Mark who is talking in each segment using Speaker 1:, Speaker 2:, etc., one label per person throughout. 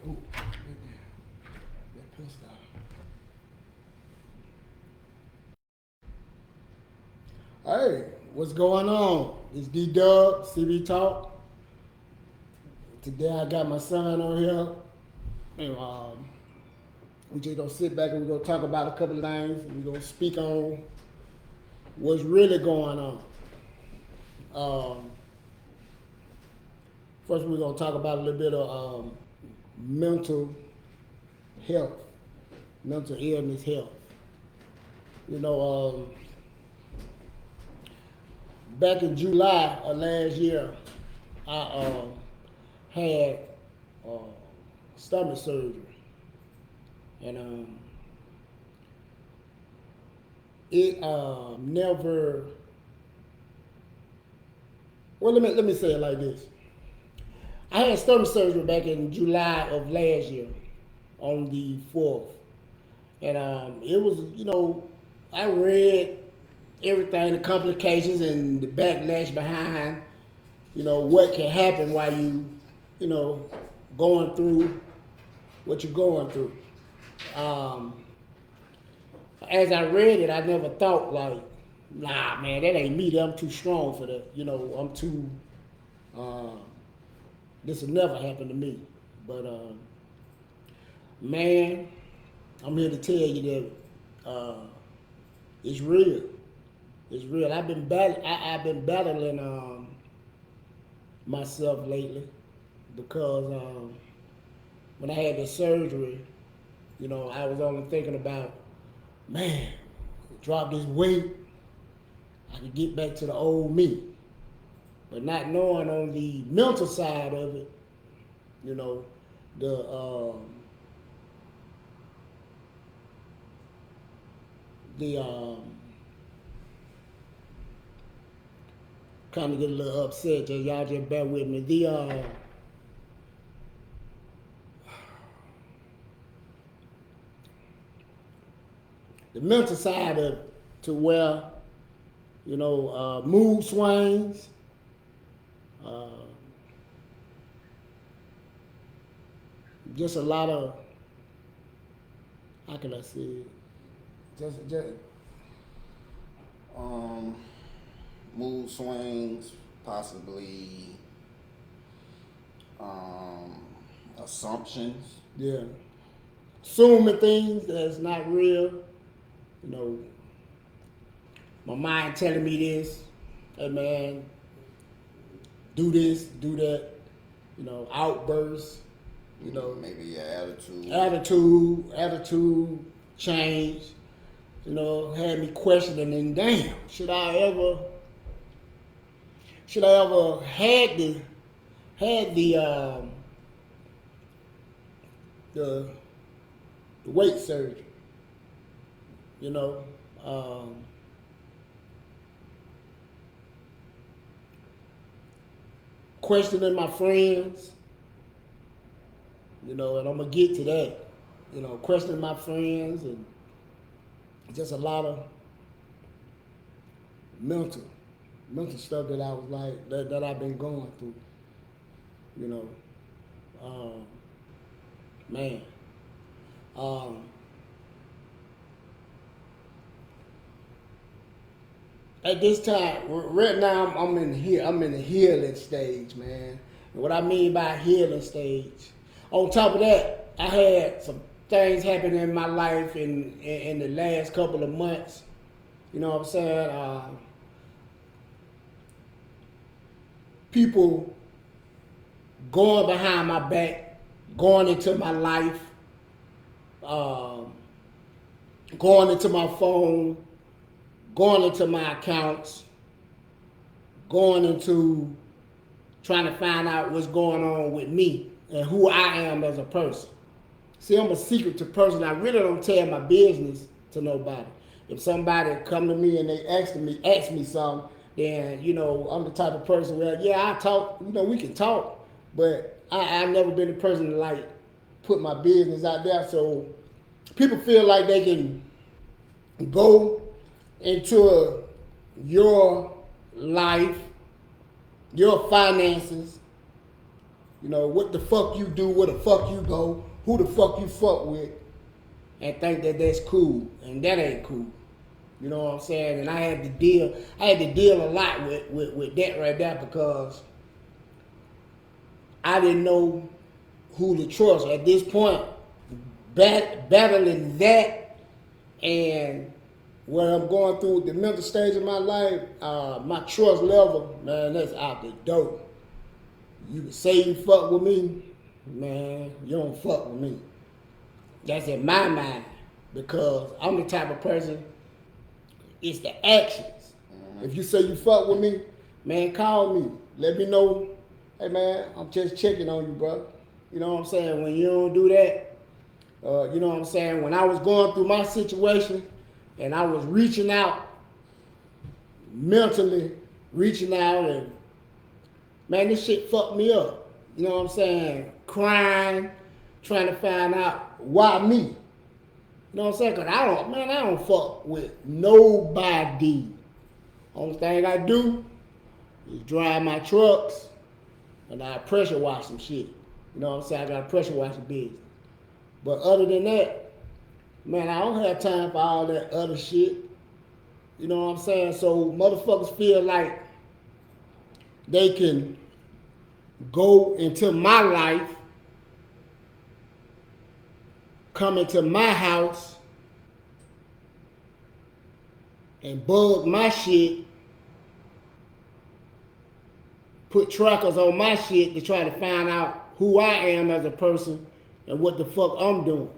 Speaker 1: Ooh, that pissed off. Hey, what's going on? It's D.Dub, CB Talk. Today I got my son on here. And we just gonna sit back and we're gonna talk about a couple of things. We're gonna speak on what's really going on. Um, First, we're gonna talk about a little bit of mental health, mental illness health. You know, back in July of last year, I had uh, stomach surgery, and it never. Well, let me say it like this. I had stomach surgery back in July of last year, on the 4th, and it was, I read everything, the complications and the backlash behind, what can happen while you know, going through what you're going through. Um, as I read it, I never thought like, nah, man, that ain't me. I'm too strong for that. I'm too. Uh, this will never happen to me. But man, I'm here to tell you that it's real. It's real. I've been battling myself lately because when I had the surgery, I was only thinking about, man, drop this weight, I could get back to the old me. But not knowing on the mental side of it, the the kind of get a little upset. Y'all just bear with me. The mental side of it, to where mood swings, uh, just a lot of, how can I say it? Just
Speaker 2: Um, Mood swings, possibly assumptions.
Speaker 1: yeah, assuming things that's not real. You know, my mind telling me this, hey man, do this, do that. Outbursts.
Speaker 2: Maybe your attitude.
Speaker 1: Attitude change. Had me questioning, and damn, should I ever had the weight surgery? You know, um, questioning my friends. And I'm gonna get to that. Questioning my friends, and just a lot of mental stuff that I was like that I've been going through. You know, um, man. Um, at this time, right now, I'm in here. I'm in the healing stage, man. And what I mean by healing stage, on top of that, I had some things happen in my life in the last couple of months. You know what I'm saying? People going behind my back, going into my life, um, going into my phone, going into my accounts, going into trying to find out what's going on with me and who I am as a person. See, I'm a secretive person. I really don't tell my business to nobody. If somebody come to me and they ask me something, then I'm the type of person where I talk. We can talk, but I've never been the person to like put my business out there. So people feel like they can go into your life, your finances, You know, what the fuck you do, where the fuck you go, who the fuck you fuck with, and think that that's cool, and that ain't cool. You know what I'm saying? And I had to deal a lot with that right there because I didn't know who to trust. At this point, battling that and what I'm going through the mental stage of my life, my trust level, man, that's out the door. You say you fuck with me, man, you don't fuck with me. That's in my mind because I'm the type of person, it's the actions. If you say you fuck with me, man, call me. Let me know, hey man, I'm just checking on you, bro. You know what I'm saying? When you don't do that, you know what I'm saying? When I was going through my situation and I was reaching out, mentally reaching out, and man, this shit fucked me up. You know what I'm saying? Crying, trying to find out why me. You know what I'm saying? Cause I don't fuck with nobody. Only thing I do is drive my trucks and I pressure wash some shit. You know what I'm saying? I got to pressure wash the business. But other than that, man, I don't have time for all that other shit. You know what I'm saying? So motherfuckers feel like they can go into my life, come into my house, and bug my shit, put trackers on my shit to try to find out who I am as a person and what the fuck I'm doing.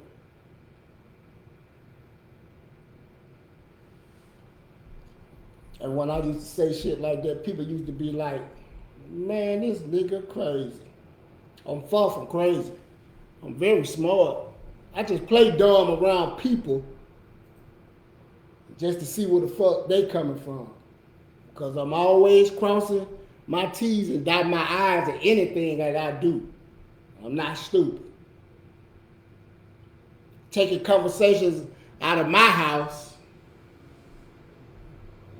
Speaker 1: And when I used to say shit like that, people used to be like, man, this nigga crazy. I'm far from crazy. I'm very smart. I just play dumb around people just to see where the fuck they coming from. Because I'm always crossing my T's and dotting my I's at anything that I do. I'm not stupid. Taking conversations out of my house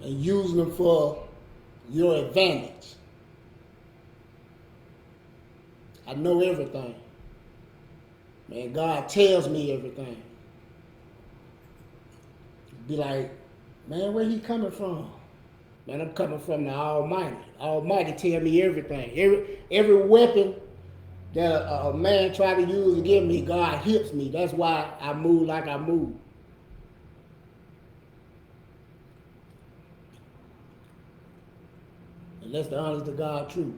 Speaker 1: and using them for your advantage. I know everything. Man, God tells me everything. Be like, man, where he coming from? Man, I'm coming from the Almighty. Almighty tell me everything. Every weapon that a man try to use against me, God hips me. That's why I move like I move. And that's the honest to God truth.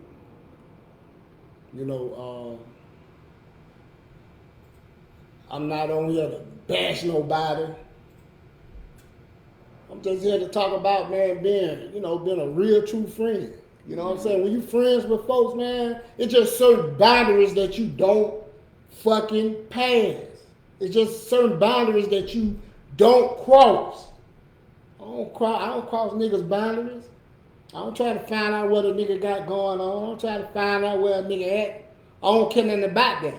Speaker 1: You know, I'm not on here to bash nobody. I'm just here to talk about, man, being a real true friend. You know what I'm saying? When you friends with folks, man, it's just certain boundaries that you don't fucking pass. It's just certain boundaries that you don't cross. I don't cross niggas' boundaries. I don't try to find out what a nigga got going on. I don't try to find out where a nigga at. I don't care nothing about that.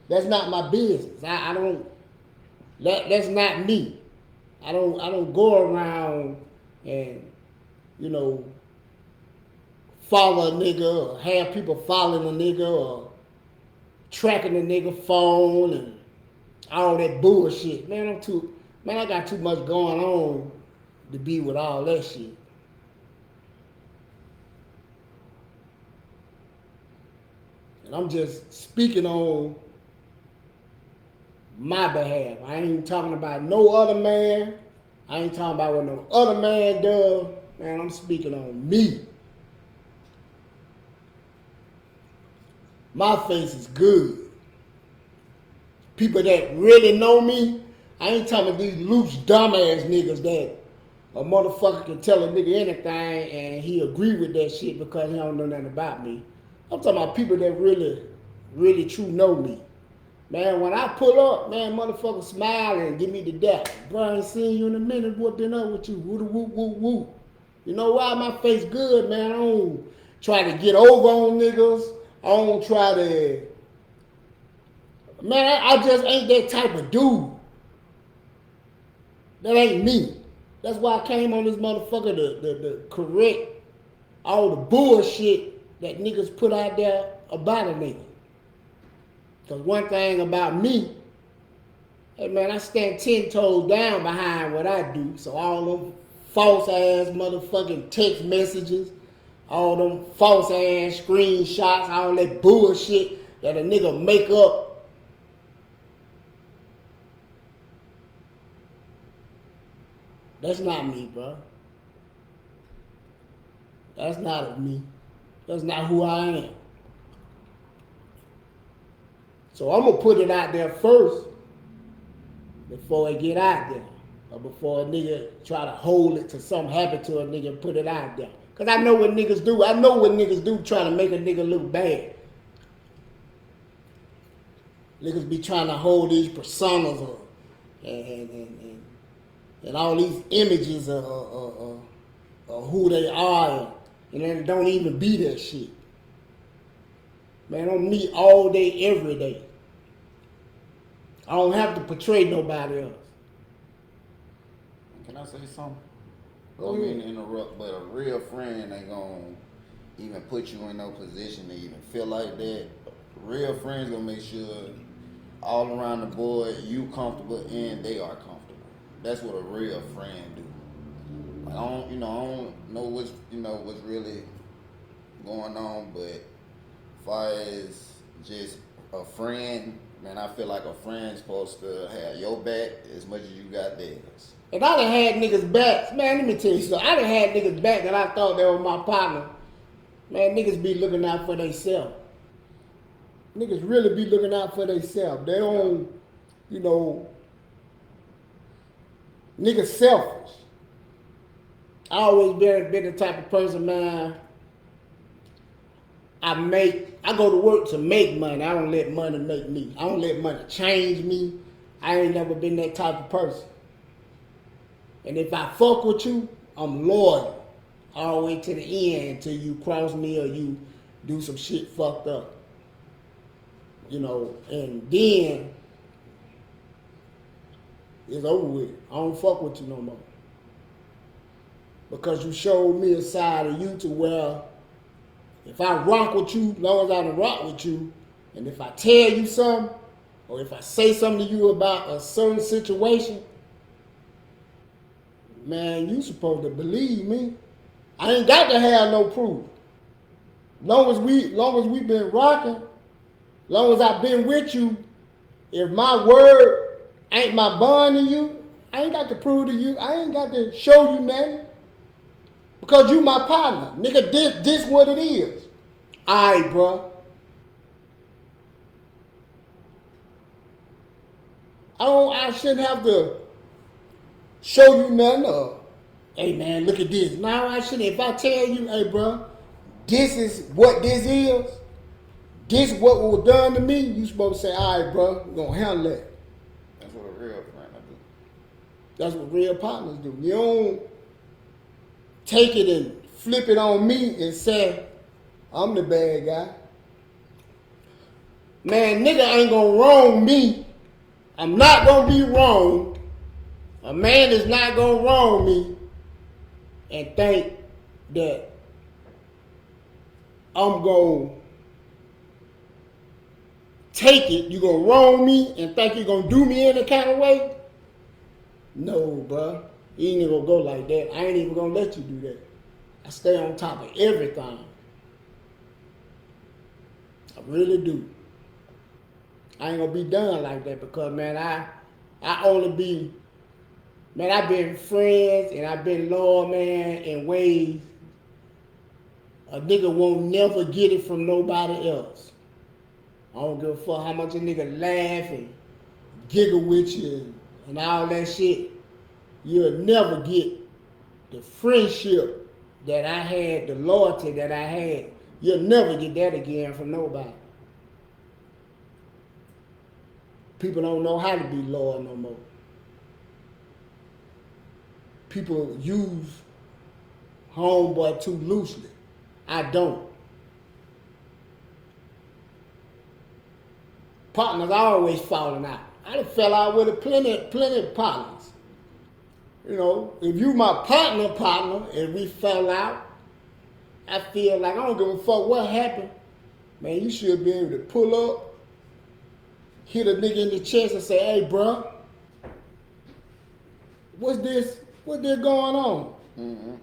Speaker 1: That's not my business. I don't. That's not me. I don't go around and, follow a nigga or have people following a nigga or tracking a nigga phone and all that bullshit. Man, I got too much going on to be with all that shit. And I'm just speaking on my behalf. I ain't talking about no other man. I ain't talking about what no other man does. Man, I'm speaking on me. My face is good. People that really know me, I ain't talking about these loose dumbass niggas that a motherfucker can tell a nigga anything and he agree with that shit because he don't know nothing about me. I'm talking about people that really, really true know me. Man, when I pull up, man, motherfucker smile and give me the dap. Bro, I ain't seen you in a minute. What been up with you? Woo woo woo woo. You know why? My face good, man. I don't try to get over on niggas. I don't try to. Man, I just ain't that type of dude. That ain't me. That's why I came on this motherfucker to correct all the bullshit that niggas put out there about a nigga. Because one thing about me, hey man, I stand 10 toes down behind what I do. So all them false ass motherfucking text messages, all them false ass screenshots, all that bullshit that a nigga make up. That's not me, bro. That's not of me. That's not who I am. So I'm gonna put it out there first before it get out there. Or before a nigga try to hold it to something happen to a nigga and put it out there. Cause I know what niggas do. I know what niggas do trying to make a nigga look bad. Niggas be trying to hold these personas up and all these images of who they are, and then don't even be that shit. Man, I'm me all day, every day. I don't have to portray nobody else.
Speaker 2: Can I say something? I don't mean to interrupt, but a real friend ain't gonna even put you in no position to even feel like that. Real friends gonna make sure all around the board you comfortable and they are comfortable. That's what a real friend do. Like, I don't know what's really going on, but as far as just a friend, man, I feel like a friend's supposed to have your back as much as you got theirs.
Speaker 1: And I done had niggas back. Man, let me tell you something. I done had niggas back that I thought they were my partner. Man, niggas be looking out for themselves. Niggas really be looking out for themselves. They don't, niggas selfish. I always been the type of person, man, I go to work to make money. I don't let money make me. I don't let money change me. I ain't never been that type of person. And if I fuck with you, I'm loyal all the way to the end until you cross me or you do some shit fucked up. And then it's over with. I don't fuck with you no more. Because you showed me a side of you to where if I rock with you, as long as I don't rock with you, and if I tell you something, or if I say something to you about a certain situation, man, you supposed to believe me. I ain't got to have no proof. Long as we been rocking, long as I've been with you, if my word ain't my bond to you, I ain't got to prove to you. I ain't got to show you nothing. Because you my partner. Nigga, this what it is. Alright, bro. I shouldn't have to show you nothing or, hey man, look at this. No, I shouldn't. If I tell you, hey bro, this is what this is what was done to me, you supposed to say, alright bro, we're gonna handle that.
Speaker 2: That's what a real friend do.
Speaker 1: That's what real partners do. You don't take it and flip it on me and say, I'm the bad guy. Man, nigga ain't gonna wrong me. I'm not gonna be wrong. A man is not gonna wrong me and think that I'm gonna take it. You gonna wrong me and think you're gonna do me any kind of way? No, bro. You ain't even gonna go like that. I ain't even gonna let you do that. I stay on top of everything. I really do. I ain't gonna be done like that because, man, I've been friends and I've been loyal, man, in ways a nigga won't never get it from nobody else. I don't give a fuck how much a nigga laugh and giggle with you and all that shit. You'll never get the friendship that I had, the loyalty that I had. You'll never get that again from nobody. People don't know how to be loyal no more. People use homeboy too loosely. I don't. Partners always falling out. I done fell out with plenty of partners. If you my partner, and we fell out, I feel like I don't give a fuck what happened. Man, you should be able to pull up hit a nigga in the chest and say, hey, bruh, what's this going on?
Speaker 2: Mm-hmm.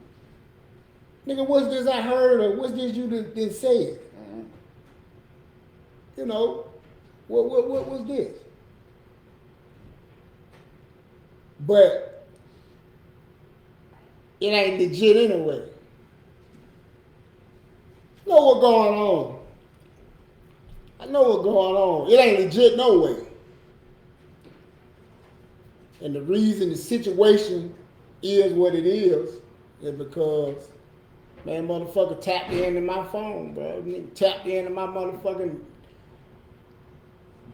Speaker 1: Nigga, what's this I heard, or what's this you done said?
Speaker 2: Mm-hmm.
Speaker 1: You know, what was this? But it ain't legit anyway. I know what's going on. I know what's going on. It ain't legit no way. And the reason the situation is what it is because, man, motherfucker tapped into my phone, bro. Nigga tapped into my motherfucking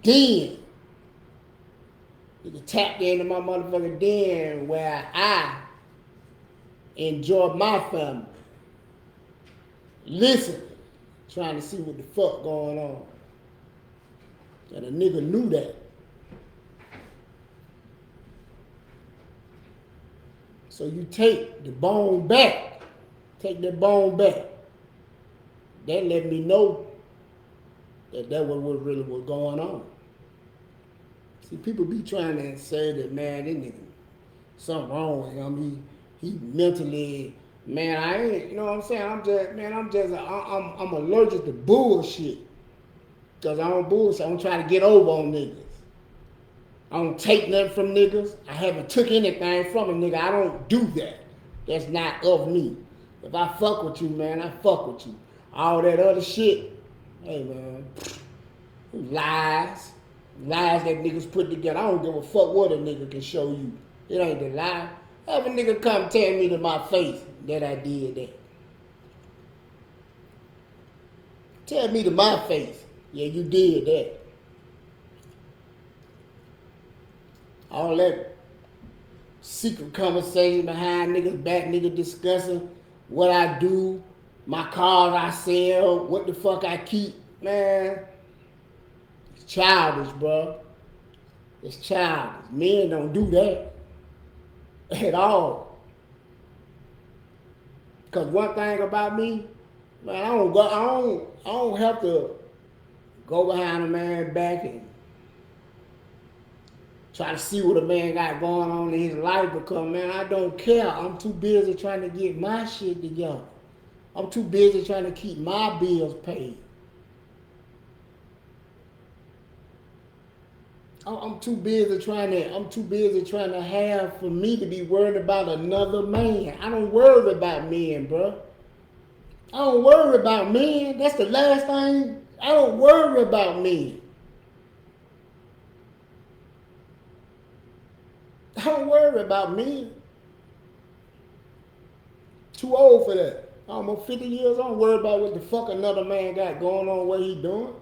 Speaker 1: den. Nigga tapped into my motherfucking den where I enjoy my family. Listen, trying to see what the fuck going on. And a nigga knew that. So you take the bone back. Take that bone back. That let me know that was what really was going on. See, people be trying to say that, man, this nigga, something wrong with him. He mentally, man, I ain't, you know what I'm saying? I'm allergic to bullshit. Because I don't bullshit. I don't try to get over on niggas. I don't take nothing from niggas. I haven't took anything from a nigga. I don't do that. That's not of me. If I fuck with you, man, I fuck with you. All that other shit, hey, man, lies that niggas put together. I don't give a fuck what a nigga can show you. It ain't the lie. Have a nigga come tell me to my face that I did that. Tell me to my face, yeah, you did that. All that secret conversation behind niggas' back, nigga discussing what I do, my cars I sell, what the fuck I keep, man. It's childish, bro. It's childish. Men don't do that at all. Cause one thing about me, man, I don't have to go behind a man's back and try to see what a man got going on in his life because, man, I don't care. I'm too busy trying to get my shit together. I'm too busy trying to keep my bills paid. I'm too busy trying to have for me to be worried about another man. I don't worry about men, bro. I don't worry about men. That's the last thing. I don't worry about men. I don't worry about men. Too old for that. I'm almost 50 years. I don't worry about what the fuck another man got going on, what he doing.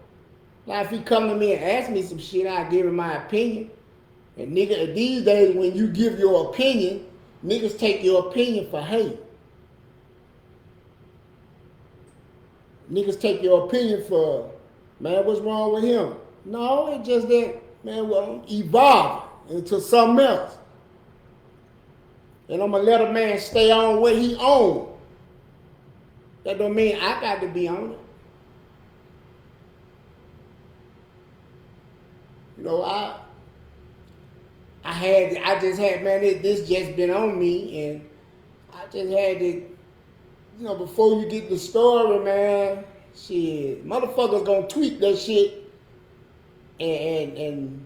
Speaker 1: Now, if he come to me and ask me some shit, I'll give him my opinion. And nigga, these days, when you give your opinion, niggas take your opinion for hate. Niggas take your opinion for, man, what's wrong with him? No, it's just that, man, well, evolve into something else. And I'm going to let a man stay on what he on. That don't mean I got to be on it. You know, I just had, man, this just been on me, and I just had to, you know, before you get the story, man, shit, motherfuckers gonna tweet that shit and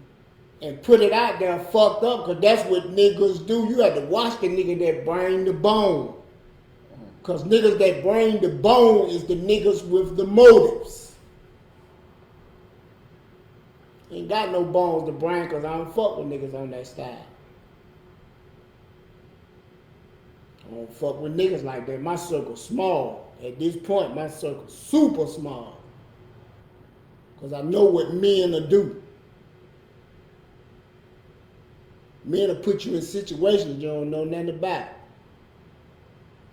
Speaker 1: put it out there fucked up, cause that's what niggas do. You have to watch the nigga that bring the bone. Cause niggas that bring the bone is the niggas with the motives. Ain't got no bones to bring cause I don't fuck with niggas on that style. I don't fuck with niggas like that. My circle's small. At this point, my circle's super small. Cause I know what men will do. Men will put you in situations you don't know nothing about.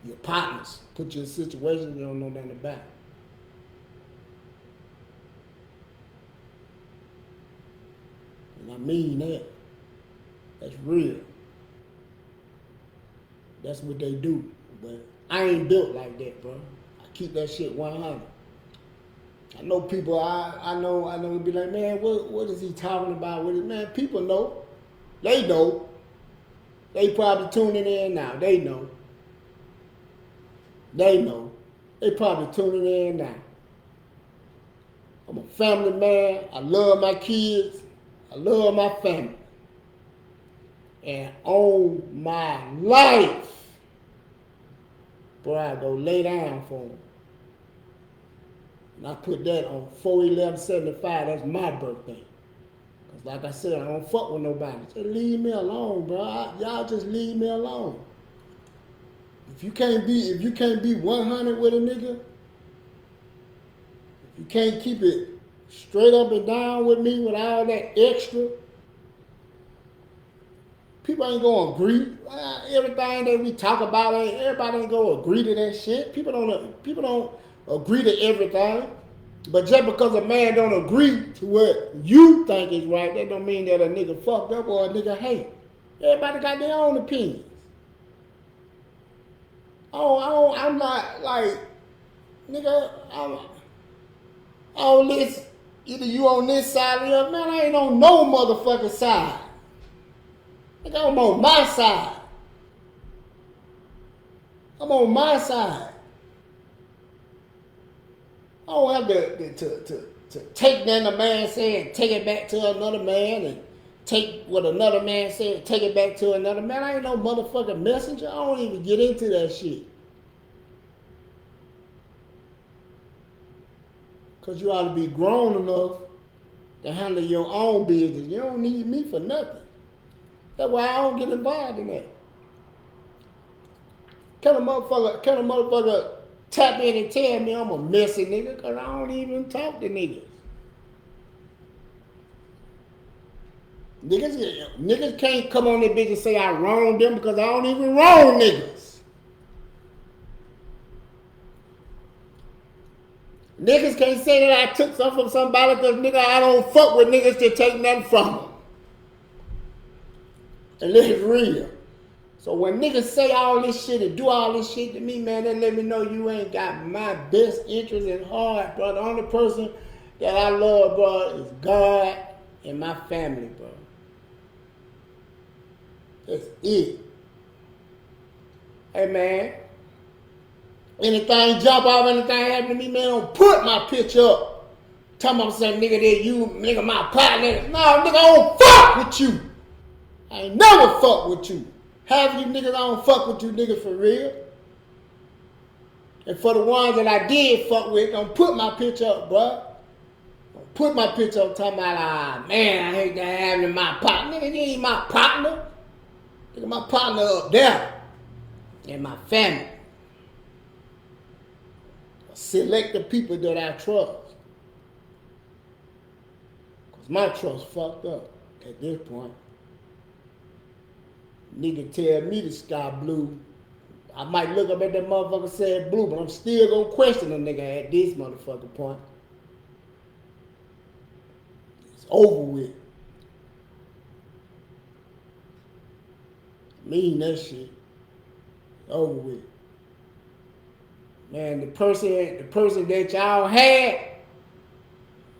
Speaker 1: Your partners put you in situations you don't know nothing about. And I mean that. That's real. That's what they do. But I ain't built like that, bro. I keep that shit 100. I know people. I know. Be like, man, what is he talking about? With it, man? People know. They know. They probably tuning in now. They know. They know. They probably tuning in now. I'm a family man. I love my kids. I love my family. And on my life, boy, I go lay down for them. And I put that on 4/11/75. That's my birthday. Cause like I said, I don't fuck with nobody. Just leave me alone, bro. Y'all just leave me alone. If you can't be 100 with a nigga, if you can't keep it straight up and down with me with all that extra, people ain't gonna agree. Everything that we talk about, everybody ain't gonna agree to that shit. People don't agree to everything. But just because a man don't agree to what you think is right, that don't mean that a nigga fucked up or a nigga hate. Everybody got their own opinions. I'm not like, nigga, I don't listen. Either you on this side or the other. Man, I ain't on no motherfucking side. Nigga, I'm on my side. I'm on my side. I don't have to take nothing a man said and take it back to another man and take what another man said and take it back to another man. I ain't no motherfucking messenger. I don't even get into that shit. Because you ought to be grown enough to handle your own business. You don't need me for nothing. That's why I don't get involved in that. Can a motherfucker tap in and tell me I'm a messy nigga? Because I don't even talk to niggas. Niggas can't come on that bitch and say I wronged them because I don't even wrong niggas. Niggas can't say that I took something from somebody because nigga I don't fuck with niggas to take nothing from them. And it's real. So when niggas say all this shit and do all this shit to me, man, that let me know you ain't got my best interest in heart, bro. The only person that I love, bro, is God and my family, bro. That's it. Hey, man. Anything jump off, anything happen to me, man, don't put my picture up. Tell me some nigga that you, nigga, my partner. No, nigga, I don't fuck with you. I ain't never fuck with you. Half of you niggas, I don't fuck with you niggas for real. And for the ones that I did fuck with, don't put my picture up, bro. Don't put my picture up talking about, man, I hate that having my partner. Nigga, you ain't my partner. Nigga, my partner up there. And my family. Select the people that I trust. Because my trust fucked up at this point. Nigga tell me the sky blue. I might look up at that motherfucker said blue, but I'm still gonna question a nigga at this motherfucking point. It's over with. Mean that shit. Over with. Man, the person that y'all had,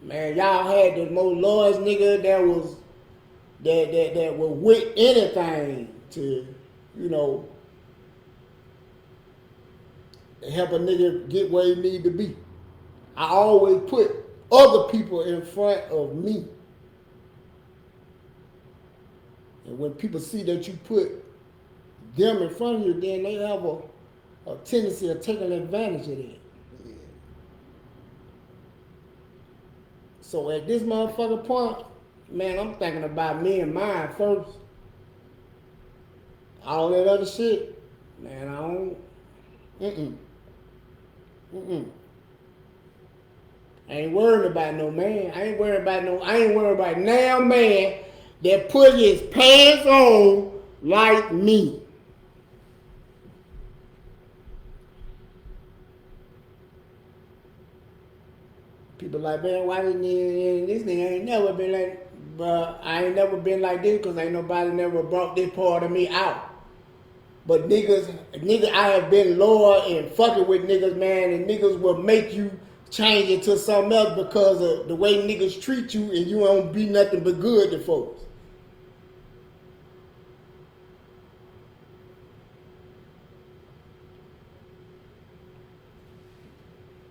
Speaker 1: man, y'all had the most lowest nigga that was with anything to, you know, help a nigga get where he need to be. I always put other people in front of me. And when people see that you put them in front of you, then they have a tendency of taking advantage of that. Yeah. So at this motherfucker point, man, I'm thinking about me and mine first. All that other shit, man, I don't. I ain't worried about no man. I ain't worried about now man that put his pants on like me. People like, man, why didn't this nigga ain't never been like, but I ain't never been like this because ain't nobody never brought this part of me out. But niggas, I have been loyal and fucking with niggas, man, and niggas will make you change it to something else because of the way niggas treat you and you don't be nothing but good to folks.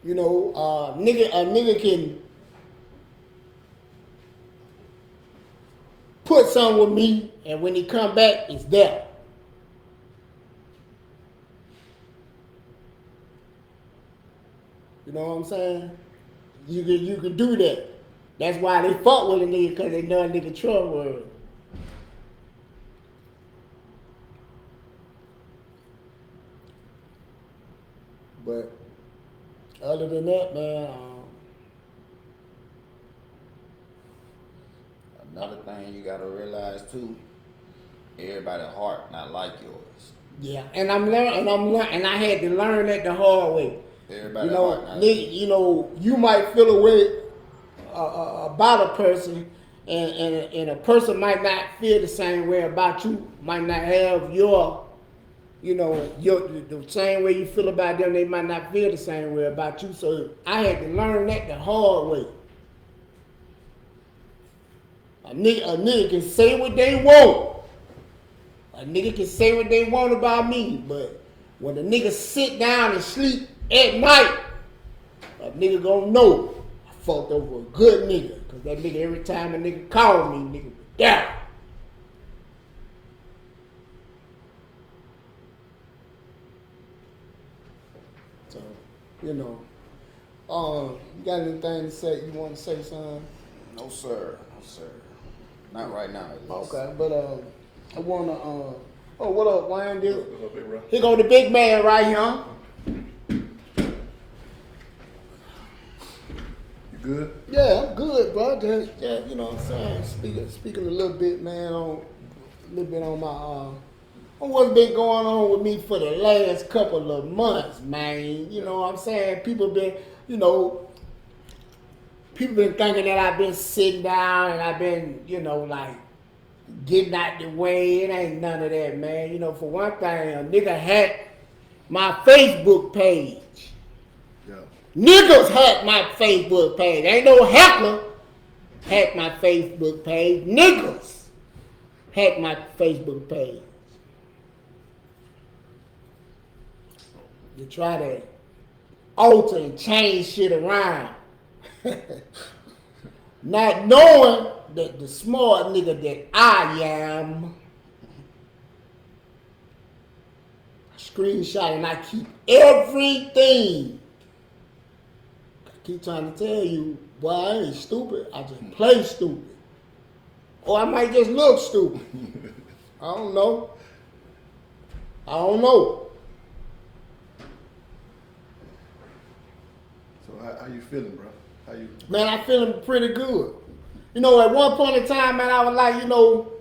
Speaker 1: You know, a nigga can put something with me, and when he come back, it's there. You know what I'm saying? You can do that. That's why they fuck with a nigga, because they know a nigga trustworthy. But other than that, man,
Speaker 2: another thing you gotta realize too, everybody's heart not like yours.
Speaker 1: yeah, and I'm learning, and I had to learn that the hard way.
Speaker 2: Everybody's
Speaker 1: You know,
Speaker 2: heart not
Speaker 1: nigga, you know, you might feel a way about a person, and a person might not feel the same way about you. Might not have your, you know, the same way you feel about them. They might not feel the same way about you. So I had to learn that the hard way. A nigga can say what they want. A nigga can say what they want about me, but when a nigga sit down and sleep at night, a nigga gonna know I fucked over a good nigga. Cause that nigga, every time a nigga call me, nigga be down. So, you know, you got anything to say? You want to say something?
Speaker 2: No sir, no sir. Not right now. At least.
Speaker 1: Okay, but I wanna oh, what up, Duane?
Speaker 3: What's up, big bro?
Speaker 1: Here go the big man right here.
Speaker 3: You good?
Speaker 1: Yeah, I'm good, bro. Yeah, you know what I'm saying? Speaking a little bit, man, on my on what's been going on with me for the last couple of months, man. You know what I'm saying? People been thinking that I've been sitting down and I've been, you know, like getting out the way. It ain't none of that, man. You know, for one thing, a nigga hacked my Facebook page.
Speaker 3: Yeah.
Speaker 1: Niggas hacked my Facebook page. Ain't no hacker hacked my Facebook page. Niggas hacked my Facebook page. You try to alter and change shit around. Not knowing that the smart nigga that I am, I screenshot and I keep everything. I keep trying to tell you, boy, I ain't stupid. I just play stupid. Or I might just look stupid. I don't know.
Speaker 3: So how you feeling, bro? How you?
Speaker 1: Man, I feeling pretty good. You know, at one point in time, man, I was like, you know,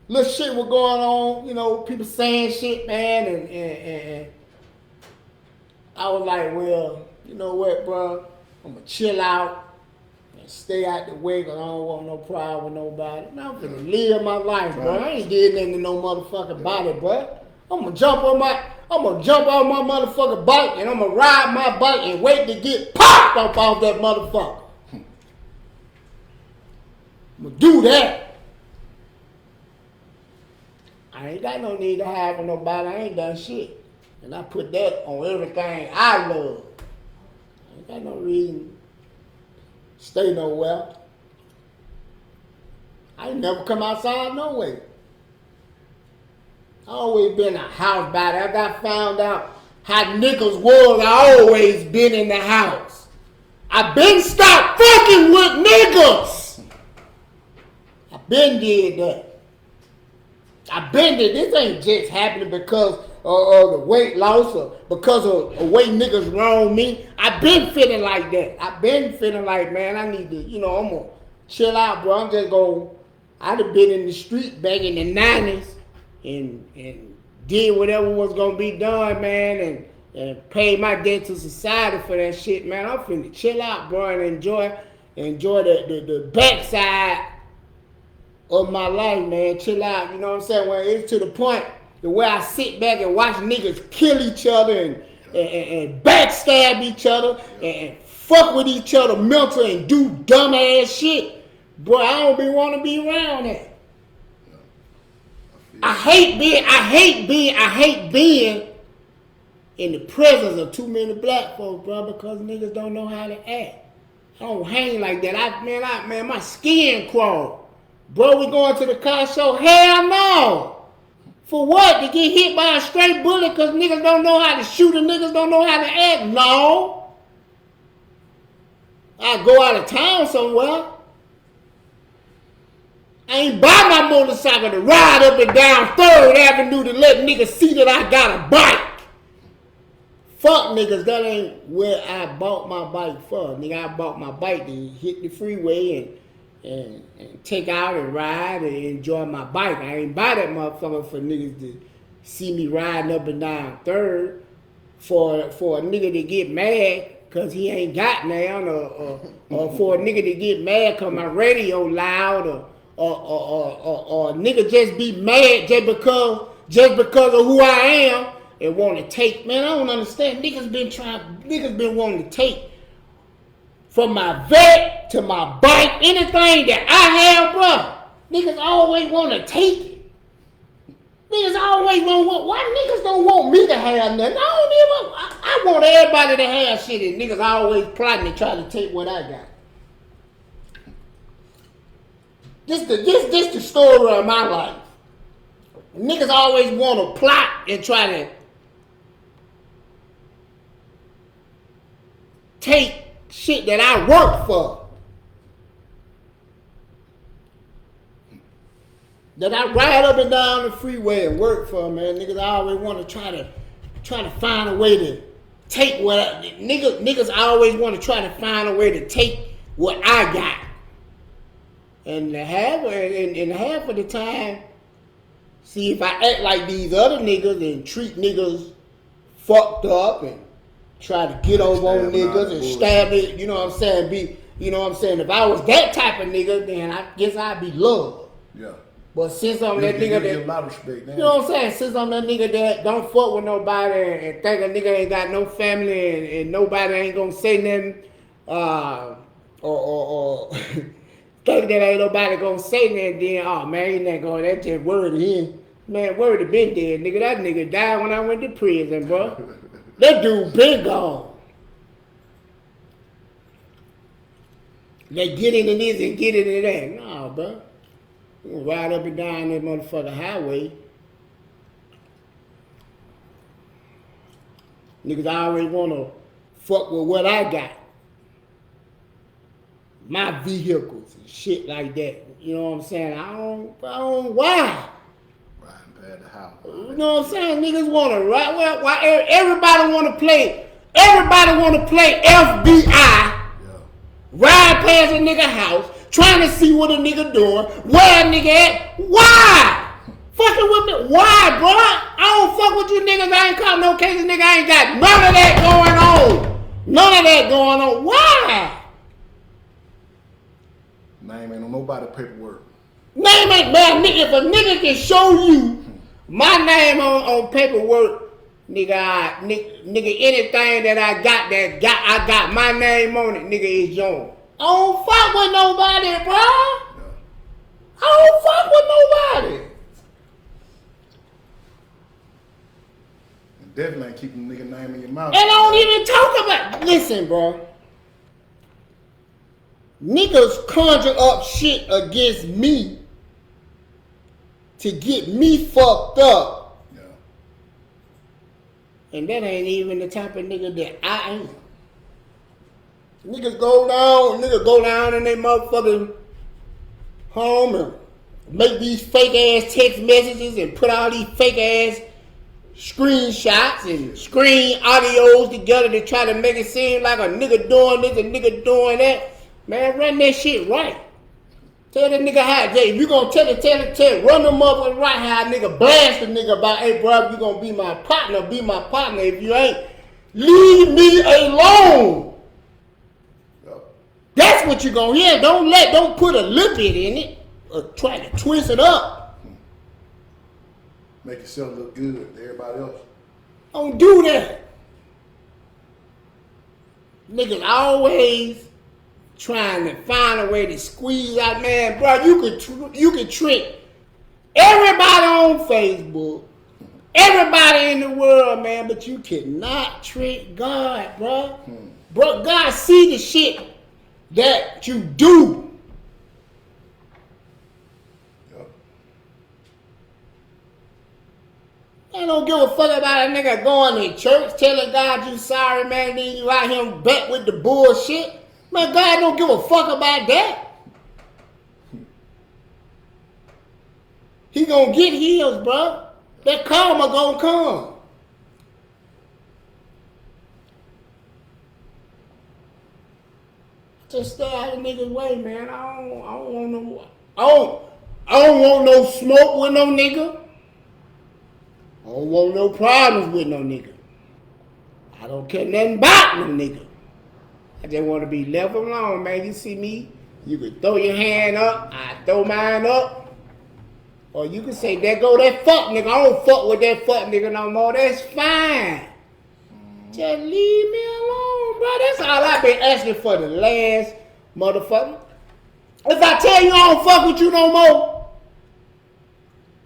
Speaker 1: little shit was going on, you know, people saying shit, man, and I was like, well, you know what, bro, I'm gonna chill out and stay out the way, cause I don't want no problem with nobody. Now I'm finna live my life, bro. I ain't did nothing to no motherfucking body, bro. I'm gonna jump on my motherfucking bike and I'm gonna ride my bike and wait to get popped up off that motherfucker. I'm gonna do that. I ain't got no need to hide from nobody. I ain't done shit. And I put that on everything I love. I ain't got no reason to stay nowhere. I ain't never come outside no way. I always been a house body. I got found out how niggas was. I always been in the house. I been stopped fucking with niggas. I been did that. I been did. This ain't just happening because of the weight loss or because of the way niggas wrong me. I been feeling like that. I been feeling like, man, I need to, you know, I'm gonna chill out, bro. I'm just gonna. I'd have been in the street back in the 90s. And did whatever was gonna be done, man, and paid my debt to society for that shit, man. I'm finna chill out, bro, and enjoy the backside of my life, man. Chill out, you know what I'm saying? When it's to the point the way I sit back and watch niggas kill each other and backstab each other and fuck with each other mental and do dumb ass shit, bro, I don't want to be around that. I hate being in the presence of too many black folks, bro, because niggas don't know how to act. I don't hang like that. Man, my skin crawl. Bro, we going to the car show? Hell no. For what? To get hit by a straight bullet because niggas don't know how to shoot and niggas don't know how to act? No. I go out of town somewhere. I ain't buy my motorcycle to ride up and down 3rd Avenue to let niggas see that I got a bike. Fuck niggas, that ain't where I bought my bike for. Nigga, I bought my bike to hit the freeway and take out and ride and enjoy my bike. I ain't buy that motherfucker for niggas to see me riding up and down 3rd for a nigga to get mad because he ain't got none or for a nigga to get mad because my radio loud or nigga just be mad just because of who I am and want to take. Man, I don't understand. Niggas been wanting to take from my vet to my bike, anything that I have, bro. Niggas always want to take it. Niggas always want. Why niggas don't want me to have nothing? I want everybody to have shit, and niggas always plotting to try to take what I got. This the story of my life. Niggas always want to plot and try to take shit that I work for. That I ride up and down the freeway and work for, man. Niggas always want to try to find a way to take what niggas always want to try to find a way to take what I got. And half of the time, see, if I act like these other niggas and treat niggas fucked up and try to get over on niggas and stab it, you know what I'm saying? If I was that type of nigga, then I guess I'd be loved.
Speaker 3: Yeah.
Speaker 1: But since I'm that nigga that,
Speaker 3: a lot of respect, man.
Speaker 1: You know what I'm saying? Since I'm that nigga that don't fuck with nobody and think a nigga ain't got no family and nobody ain't gonna say nothing, or think that ain't nobody gonna say nothing, then, oh man, he not going, that just word in. Man, word have been dead, nigga. That nigga died when I went to prison, bro. That dude been gone. They get into this and get into that. Nah, bro. You gonna ride up and down that motherfucking highway. Niggas always wanna fuck with what I got. My vehicles and shit like that. You know what I'm saying? I don't why?
Speaker 3: Riding past the house.
Speaker 1: You know what I'm saying? Niggas wanna ride. Why everybody wanna play FBI.
Speaker 3: Yeah.
Speaker 1: Ride past a nigga house, trying to see what a nigga doing, where a nigga at. Why? Fucking with me. Why, bro? I don't fuck with you niggas. I ain't caught no cases, nigga. I ain't got none of that going on. None of that going on. Why?
Speaker 3: Name ain't on nobody paperwork.
Speaker 1: Name ain't, man, nigga. If a nigga can show you my name on paperwork, nigga, anything that I got my name on it, nigga, is yours. I don't fuck with nobody, bro. I don't fuck with nobody.
Speaker 3: Definitely ain't keeping nigga name in your mouth.
Speaker 1: And I don't even talk about. Listen, bro. Niggas conjure up shit against me to get me fucked up.
Speaker 3: Yeah.
Speaker 1: And that ain't even the type of nigga that I am. Niggas go down in their motherfucking home and make these fake ass text messages and put all these fake ass screenshots and screen audios together to try to make it seem like a nigga doing this, a nigga doing that. Man, run that shit right. Tell that nigga how, if you gonna tell it, run the motherfucker right how a nigga blast a nigga about, hey bro, you gonna be my partner, be my partner. If you ain't, leave me alone.
Speaker 3: Yep.
Speaker 1: That's what you gonna hear. Don't put a lip in it or try to twist it up.
Speaker 3: Make yourself look good to everybody else.
Speaker 1: Don't do that. Niggas always trying to find a way to squeeze out, man. Bro, you could trick everybody on Facebook, everybody in the world, man, but you cannot trick God, bro. Bro, God see the shit that you do. I don't give a fuck about a nigga going to church telling God you sorry, man, then you out here back with the bullshit. Man, God don't give a fuck about that. He gonna get healed, bro. That karma gonna come. Just stay out of niggas' way, man. I don't want no smoke with no nigga. I don't want no problems with no nigga. I don't care nothing about no nigga. I just want to be left alone, man. You see me, you can throw your hand up, I throw mine up. Or you can say, there go that fuck nigga. I don't fuck with that fuck nigga no more. That's fine. Just leave me alone, bro. That's all I've been asking for the last motherfucker. If I tell you I don't fuck with you no more,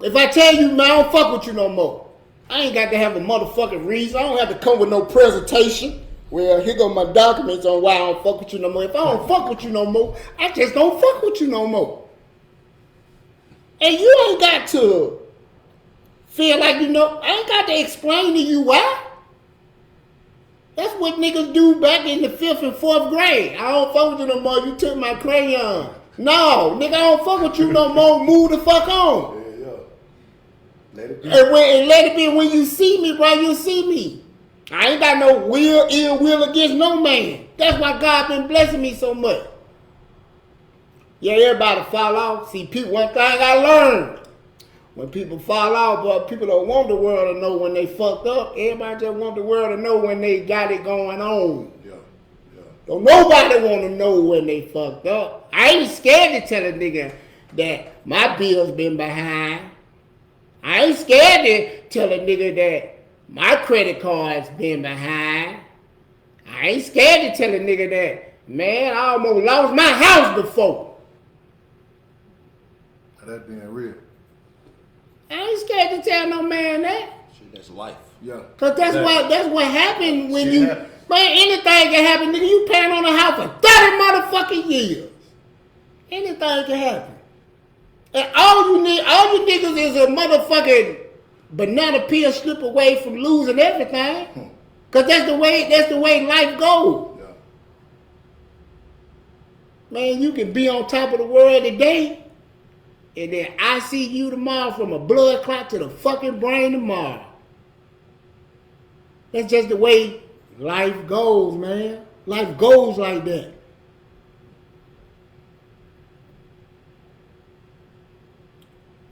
Speaker 1: if I tell you, man, I don't fuck with you no more, I ain't got to have a motherfucking reason. I don't have to come with no presentation. Well, here go my documents on why I don't fuck with you no more. If I don't fuck with you no more, I just don't fuck with you no more. And you ain't got to feel like you know, I ain't got to explain to you why. That's what niggas do back in the 5th and 4th grade. I don't fuck with you no more. You took my crayon. No, nigga, I don't fuck with you no more. Move the fuck on.
Speaker 3: Yeah. Let it be.
Speaker 1: And let it be when you see me, bro, you see me. I ain't got no ill will against no man. That's why God been blessing me so much. Yeah, everybody fall off. See, people, one thing I learned. When people fall off, but people don't want the world to know when they fucked up. Everybody just want the world to know when they got it going on.
Speaker 3: Yeah.
Speaker 1: Don't nobody want to know when they fucked up. I ain't scared to tell a nigga that my bill's been behind. I ain't scared to tell a nigga that my credit card's been behind. I ain't scared to tell a nigga that, man, I almost lost my house before.
Speaker 3: That being real.
Speaker 1: I ain't scared to tell no man that.
Speaker 2: Shit, that's life.
Speaker 3: Yeah.
Speaker 1: Cause that's what happened when
Speaker 3: Shit
Speaker 1: you,
Speaker 3: happen.
Speaker 1: man, anything can happen, nigga. You paying on a house for 30 motherfucking years. Anything can happen. And all you niggas is a motherfucking banana peel slip away from losing everything. Cause that's the way life goes.
Speaker 3: Yeah.
Speaker 1: Man, you can be on top of the world today, and then I see you tomorrow from a blood clot to the fucking brain tomorrow. That's just the way life goes, man. Life goes like that.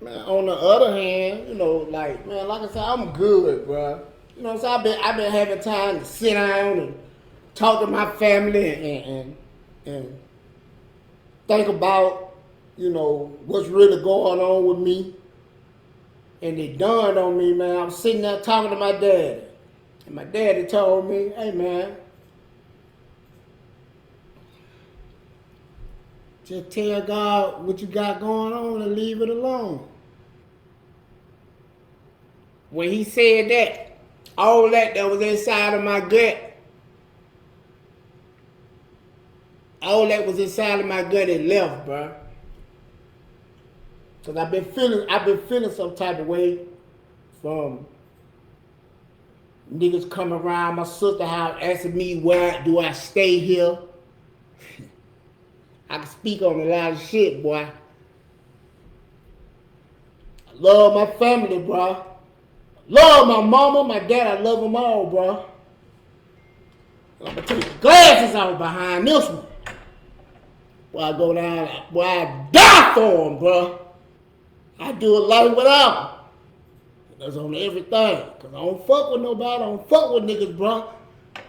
Speaker 1: Man, on the other hand, you know, like I said, I'm good, bro. You know, so I've been having time to sit down and talk to my family and think about, you know, what's really going on with me. And it dawned on me, man, I'm sitting there talking to my daddy. And my daddy told me, hey, man, just tell God what you got going on and leave it alone. When he said that, all that was inside of my gut, all that was inside of my gut, it left, bro. Cause I've been feeling some type of way from niggas coming around my sister's house asking me where do I stay here. I can speak on a lot of shit, boy. I love my family, bro. Love my mama, my dad, I love them all, bro. I'm gonna take the glasses off behind this one. Boy, I go down, boy, I die for them, bro. I do a life without them. That's on everything. Cause I don't fuck with nobody, I don't fuck with niggas, bro.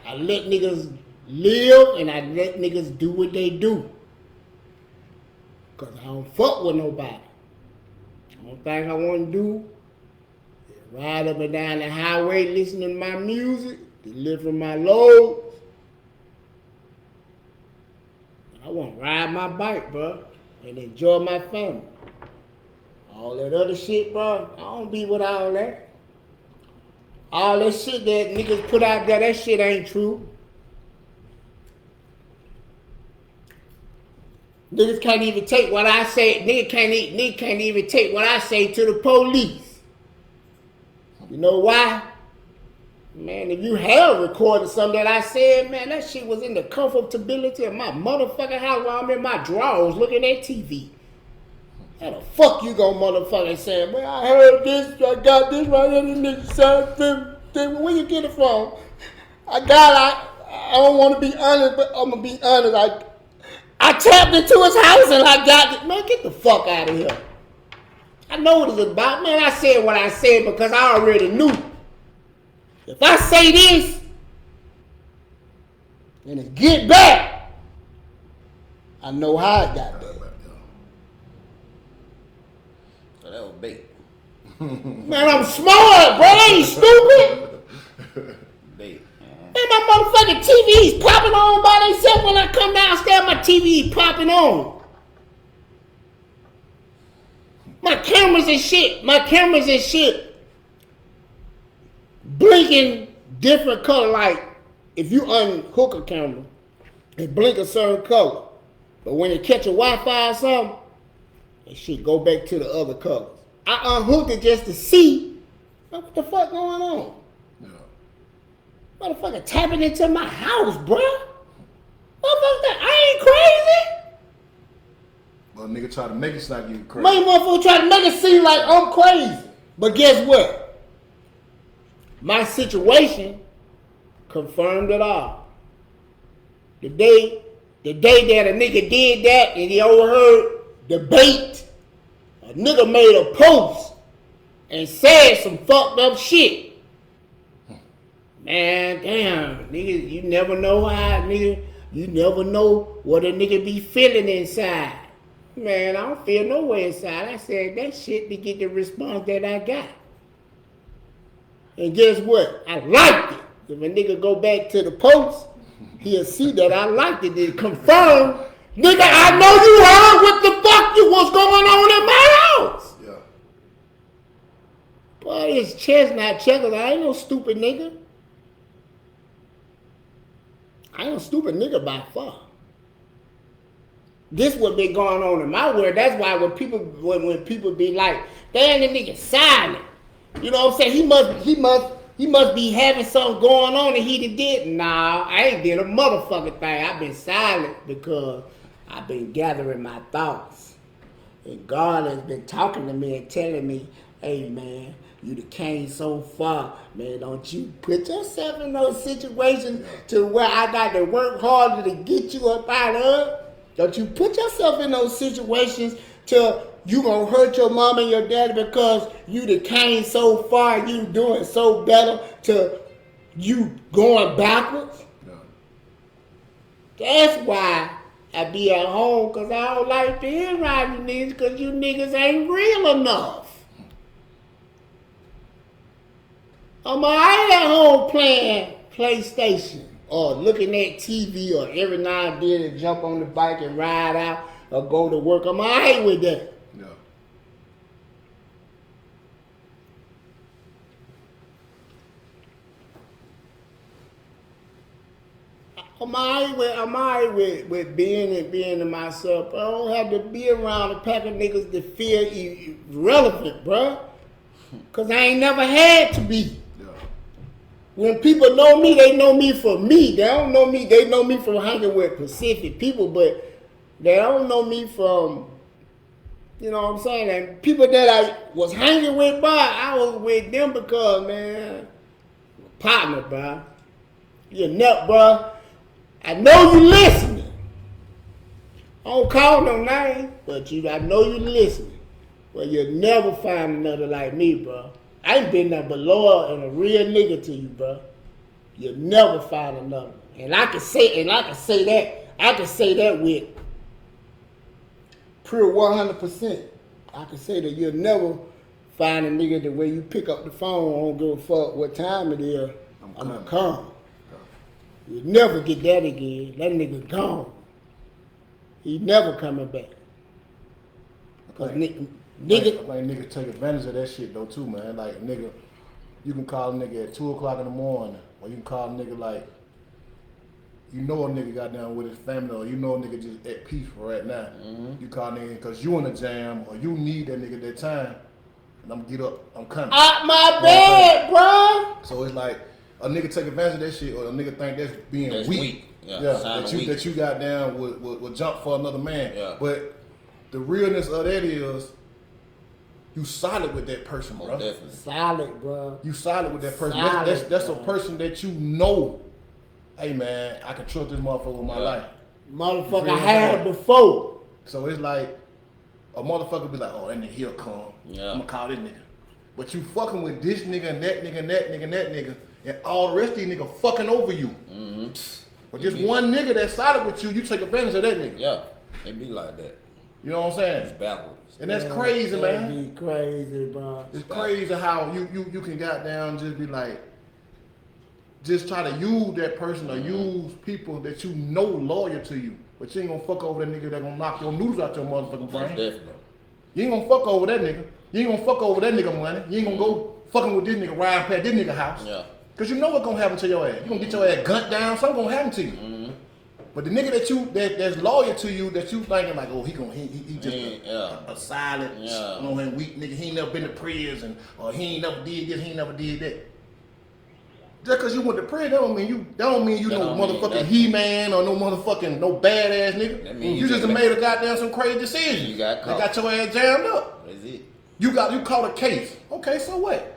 Speaker 1: I let niggas live and I let niggas do what they do. Cause I don't fuck with nobody. The only thing I wanna do is ride up and down the highway listening to my music, delivering my loads, want to ride my bike, bro, and enjoy my family. All that other shit, bro, I don't be with all that. All that shit that niggas put out there, that shit ain't true. Niggas can't even take what I say. Nigga can't even take what I say to the police. You know why? Man, if you have recorded something that I said, man, that shit was in the comfortability of my motherfucking house while I'm in my drawers looking at TV. How the fuck you gonna motherfucking say, man, I heard this, I got this right here, this nigga said, where you get it from? I don't want to be honest, but I'm gonna be honest. I tapped into his house and I got it. Man, get the fuck out of here. I know what it's about. Man, I said what I said because I already knew. If I say this, and it get back, I know how it got back.
Speaker 2: So that was bait.
Speaker 1: Man, I'm smart, bro. I ain't stupid.
Speaker 2: Bait.
Speaker 1: Man, my motherfucking TV's popping on by themselves when I come downstairs. My TV popping on. My cameras and shit. Blinking different color. Like, if you unhook a camera, it blink a certain color. But when it catch a Wi-Fi or something, that shit go back to the other colors. I unhooked it just to see what the fuck going on. Yeah. Motherfucker tapping into my house, bro. Motherfucker, I ain't crazy.
Speaker 3: Well, nigga try to make it sound like you crazy.
Speaker 1: My motherfucker try to make it seem like I'm crazy. But guess what? My situation confirmed it all. The day that a nigga did that and he overheard debate, a nigga made a post and said some fucked up shit. Man, damn, nigga, you never know you never know what a nigga be feeling inside. Man, I don't feel no way inside. I said that shit to get the response that I got. And guess what? I liked it. If a nigga go back to the post, he'll see that I liked it. It confirmed, nigga, I know you heard what the fuck was going on in my house.
Speaker 3: Yeah.
Speaker 1: Boy, it's chestnut checkers. I ain't no stupid nigga. I ain't no stupid nigga by far. This what been going on in my world. That's why when people be like, damn, the nigga silent. You know what I'm saying? He must be having something going on and he did. Nah, I ain't did a motherfucking thing. I've been silent because I've been gathering my thoughts. And God has been talking to me and telling me, hey man, you done came so far. Man, don't you put yourself in those situations to where I got to work harder to get you up out of. Don't you put yourself in those situations to you gonna hurt your mom and your daddy because you done came so far, you doing so better to you going backwards. No. That's why I be at home, because I don't like to hear around you niggas because you niggas ain't real enough. I'm alright at home playing PlayStation or looking at TV or every now and then to jump on the bike and ride out or go to work. I'm alright with that.
Speaker 3: No.
Speaker 1: I'm alright with being to myself. I don't have to be around a pack of niggas that feel irrelevant, bruh. Cause I ain't never had to be. Yeah. When people know me, they know me for me. They don't know me. They know me from hanging with Pacific people, but they don't know me from, you know what I'm saying? And people that I was hanging with, bro, I was with them because, man, partner, bro. You're nut, bro. I know you listening. I don't call no name, but I know you listening. Well, you'll never find another like me, bro. I ain't been nothing but loyal and a real nigga to you, bro. You'll never find another. And I can say that with pure 100%. I can say that you'll never find a nigga the way you pick up the phone, I don't give a fuck what time it is, I'm gonna come. You'll never get that again. That nigga gone. he never coming back. Cause
Speaker 3: Like,
Speaker 1: nigga,
Speaker 3: like niggas take advantage of that shit though too, man. Like nigga, you can call a nigga at 2:00 in the morning, or you can call a nigga like, you know a nigga got down with his family, or you know a nigga just at peace right now. You call a nigga because you in a jam, or you need that nigga at that time, and I'm get up, I'm coming.
Speaker 1: out my bed, bro.
Speaker 3: So it's like a nigga take advantage of that shit, or a nigga think that's being
Speaker 2: That's
Speaker 3: weak.
Speaker 2: weak. Yeah,
Speaker 3: that you got down with jump for another man.
Speaker 2: Yeah.
Speaker 3: But the realness of that is, you solid with that person, bro.
Speaker 2: Definitely.
Speaker 1: Solid, bro.
Speaker 3: You solid with that person.
Speaker 1: Solid,
Speaker 3: That's a
Speaker 1: bro.
Speaker 3: person that you know. Hey man, I can trust this motherfucker with my life.
Speaker 1: Motherfucker
Speaker 3: You feel
Speaker 1: had
Speaker 3: me?
Speaker 1: before.
Speaker 3: So it's like a motherfucker be like, oh, that nigga he'll come.
Speaker 2: Yeah.
Speaker 3: I'm gonna call this nigga. But you fucking with this nigga and that nigga and that nigga and that nigga, and all the rest of these niggas fucking over you. But just one nigga that's solid with you, you take advantage of that nigga.
Speaker 2: Yeah, it be like that.
Speaker 3: You know what I'm
Speaker 2: It's
Speaker 3: saying?
Speaker 2: backwards.
Speaker 3: And that's crazy, man.
Speaker 1: That'd be crazy, bro.
Speaker 3: It's crazy how you can goddamn just be like, just try to use that person or use people that you know loyal to you. But you ain't gonna fuck over that nigga that gonna knock your noodles out your motherfucking brain.
Speaker 2: Definitely.
Speaker 3: You ain't gonna fuck over that nigga. You ain't gonna fuck over that nigga money. You ain't gonna go fucking with this nigga, ride past this nigga house.
Speaker 2: Yeah.
Speaker 3: Cause you know what's gonna happen to your ass. You gonna get your ass gunned down, something gonna happen to you. But the nigga that's loyal to you, that you thinking like, oh, he just a silent,
Speaker 2: Yeah.
Speaker 3: you know, and weak nigga. He ain't never been to prison, or he ain't never did this, he ain't never did that. Just cause you went to prison, that don't mean you
Speaker 2: That
Speaker 3: no
Speaker 2: don't mean
Speaker 3: motherfucking
Speaker 2: nothing.
Speaker 3: He-Man or no motherfucking no badass nigga.
Speaker 2: That mean
Speaker 3: You
Speaker 2: you
Speaker 3: just
Speaker 2: just
Speaker 3: made a goddamn some crazy decisions.
Speaker 2: You got caught.
Speaker 3: They got your ass jammed up.
Speaker 2: That's it.
Speaker 3: You caught a case. Okay, so what?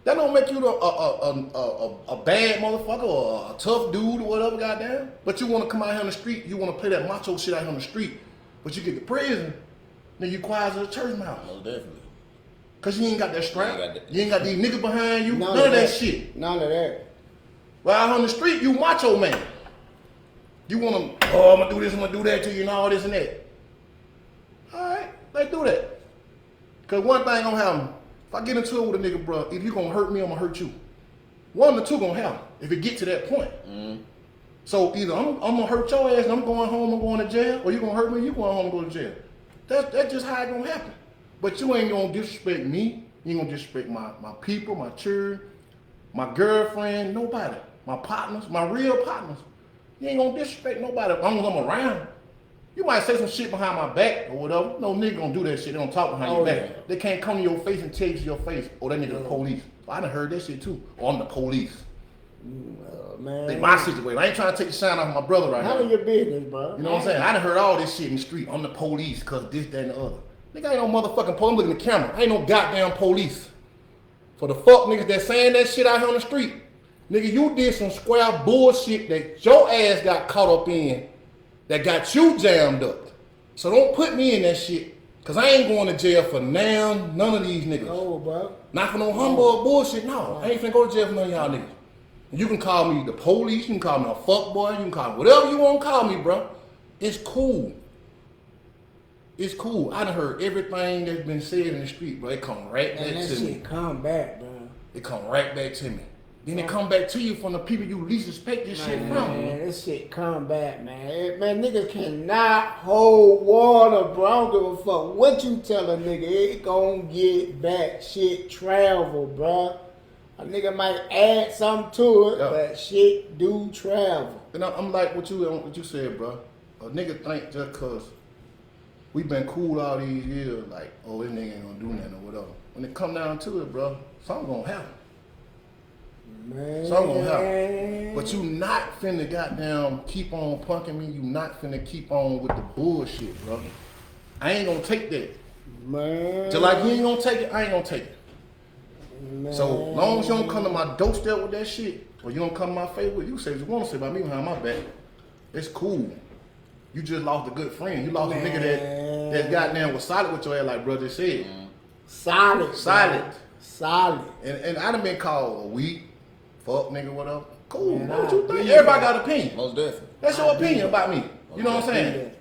Speaker 3: That don't make you a bad motherfucker or a tough dude or whatever, goddamn. But you want to come out here on the street, you want to play that macho shit out here on the street, but you get to prison, then you quiet as a church mouse.
Speaker 2: Most definitely.
Speaker 3: Cause you ain't got that strap.
Speaker 2: You ain't got that.
Speaker 3: You ain't got these niggas behind you. None of that shit.
Speaker 1: None of that.
Speaker 3: Well, out on the street, you macho man. You want to, oh, I'm gonna do this, I'm gonna do that to you, and all this and that. All right, let's do that. Cause one thing gonna happen. If I get into it with a nigga, bro, if you gonna hurt me, I'm gonna hurt you. One or two gonna happen if it get to that point. So either I'm gonna hurt your ass and I'm going home, I'm going to jail, or you gonna hurt me, you going home and go to jail. That's just how it gonna happen. But you ain't gonna disrespect me. You ain't gonna disrespect my people, my children, my girlfriend, nobody. My partners, my real partners. You ain't gonna disrespect nobody as long as I'm around. You might say some shit behind my back or whatever. No nigga gonna do that shit. They don't talk behind your back.
Speaker 1: Yeah.
Speaker 3: They can't come to your face and tell you to your face, oh, that nigga the police. I done heard that shit too. Or I'm the police.
Speaker 1: Man.
Speaker 3: They my situation. I ain't trying to take the shine off my brother right
Speaker 1: Handle
Speaker 3: now.
Speaker 1: your business, bro.
Speaker 3: You know what I'm saying? I done heard all this shit in the street. I'm the police because this, that, and the other. Nigga ain't no motherfucking police. I'm looking at the camera. I ain't no goddamn police. For the fuck niggas that saying that shit out here on the street. Nigga, you did some square bullshit that your ass got caught up in that got you jammed up. So don't put me in that shit. Cause I ain't going to jail for now, none of these niggas.
Speaker 1: No, bro.
Speaker 3: Not for no humbug bullshit, no. I ain't finna go to jail for none of y'all niggas. You can call me the police, you can call me a fuckboy, you can call me whatever you want to call me, bro. It's cool. It's cool. I done heard everything that's been said in the street, bro. It come right back
Speaker 1: And that
Speaker 3: to
Speaker 1: shit
Speaker 3: me.
Speaker 1: come back, bro.
Speaker 3: It come right back to me. Then it come back to you from the people you least expect this shit from.
Speaker 1: Man, this shit come back, man. Man, niggas cannot hold water, bro. I don't give a fuck what you tell a nigga. It gon' get back. Shit travel, bro. A nigga might add something to it,
Speaker 3: Yeah.
Speaker 1: but shit do travel.
Speaker 3: And I'm like what you said, bro. A nigga think just cause we been cool all these years, like, oh, this nigga ain't gonna do nothing or whatever. When it come down to it, bro, something gonna happen.
Speaker 1: Man.
Speaker 3: Something gonna happen. But you not finna goddamn keep on punking me. You not finna keep on with the bullshit, bro. I ain't gonna take that.
Speaker 1: Man.
Speaker 3: Just like you ain't gonna take it, I ain't gonna take it.
Speaker 1: Man.
Speaker 3: So long as you don't come to my doorstep with that shit, or you don't come to my face with, you say what you want to say about me behind my back. It's cool. You just lost a good friend. You lost a nigga that goddamn was solid with your ass, like brother said.
Speaker 1: Solid.
Speaker 3: Solid.
Speaker 1: Bro. Solid.
Speaker 3: And I done been called a weak, fuck nigga, whatever. Cool.
Speaker 1: Man,
Speaker 3: What you
Speaker 1: I
Speaker 3: think?
Speaker 1: be
Speaker 3: Everybody
Speaker 1: that.
Speaker 3: got opinion.
Speaker 2: Most definitely.
Speaker 3: That's your
Speaker 1: I be
Speaker 3: opinion
Speaker 1: that.
Speaker 3: about me. You know what I'm
Speaker 1: I be
Speaker 3: saying?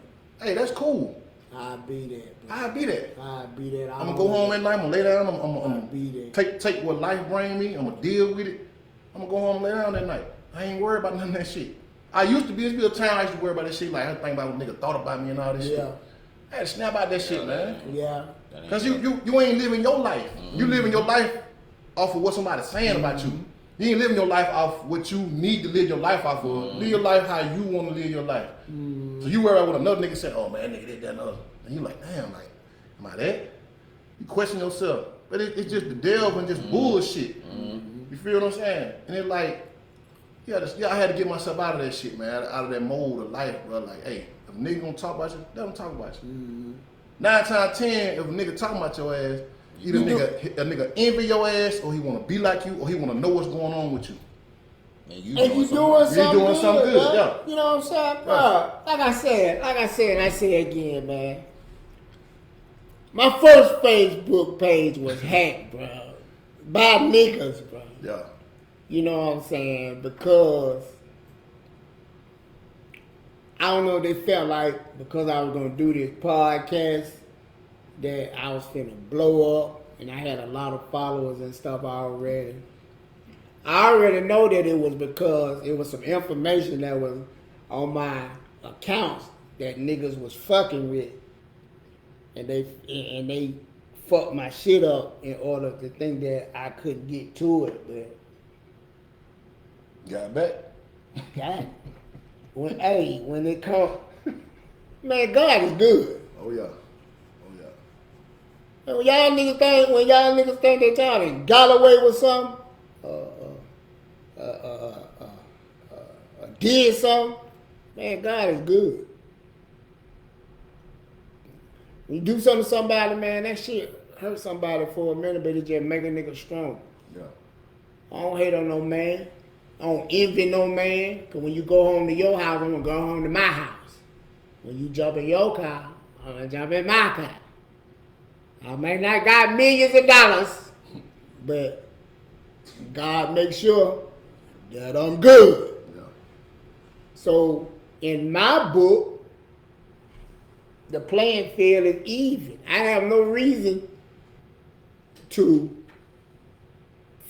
Speaker 3: Hey, that's cool.
Speaker 1: I be that, bro.
Speaker 3: I be that.
Speaker 1: I be that.
Speaker 3: I'm gonna go home at night. I'm gonna lay down. I'm
Speaker 1: I
Speaker 3: gonna
Speaker 1: be that.
Speaker 3: take what life bring me. I'm gonna deal with it. I'm gonna go home and lay down that night. I ain't worried about none of that shit. I used to be a time I used to worry about this shit. Like I think about what nigga thought about me and all this shit. I had to snap out that shit, man.
Speaker 1: Yeah.
Speaker 3: Cause you ain't living your life. You living your life off of what somebody's saying about you. You ain't living your life off what you need to live your life off of. Live your life how you want to live your life. So you worry about what another nigga said, oh man, that nigga did that and other. And you like, damn, like, am I that? You question yourself. But it's just the devil and just bullshit. You feel what I'm saying? And it's like, I had to get myself out of that shit, man. Out of that mold of life, bro. Like, hey, if a nigga gonna talk about you, let him talk about you. 9 times 10, if a nigga talking about your ass, either a nigga envy your ass, or he wanna be like you, or he wanna know what's going on with you.
Speaker 1: And you doing something good,
Speaker 3: yeah.
Speaker 1: You know what I'm saying? Bro, like I said, and I say it again, man. My first Facebook page was hacked, bro. By niggas, bro.
Speaker 3: Yeah.
Speaker 1: You know what I'm saying? Because I don't know, they felt like because I was gonna do this podcast that I was finna blow up, and I had a lot of followers and stuff already. I already know that it was because it was some information that was on my accounts that niggas was fucking with, and they fucked my shit up in order to think that I couldn't get to it. But
Speaker 3: got back.
Speaker 1: God, when it come, man, God is good.
Speaker 3: Oh yeah.
Speaker 1: And when y'all niggas think that y'all got away with something, did something, man, God is good. When you do something to somebody, man, that shit hurt somebody for a minute, but it just make a nigga strong.
Speaker 3: Yeah.
Speaker 1: I don't hate on no man. I don't envy no man. Because when you go home to your house, I'm going to go home to my house. When you jump in your car, I'm going to jump in my car. I may not got millions of dollars, but God makes sure that I'm good.
Speaker 3: Yeah.
Speaker 1: So in my book, the playing field is even. I have no reason to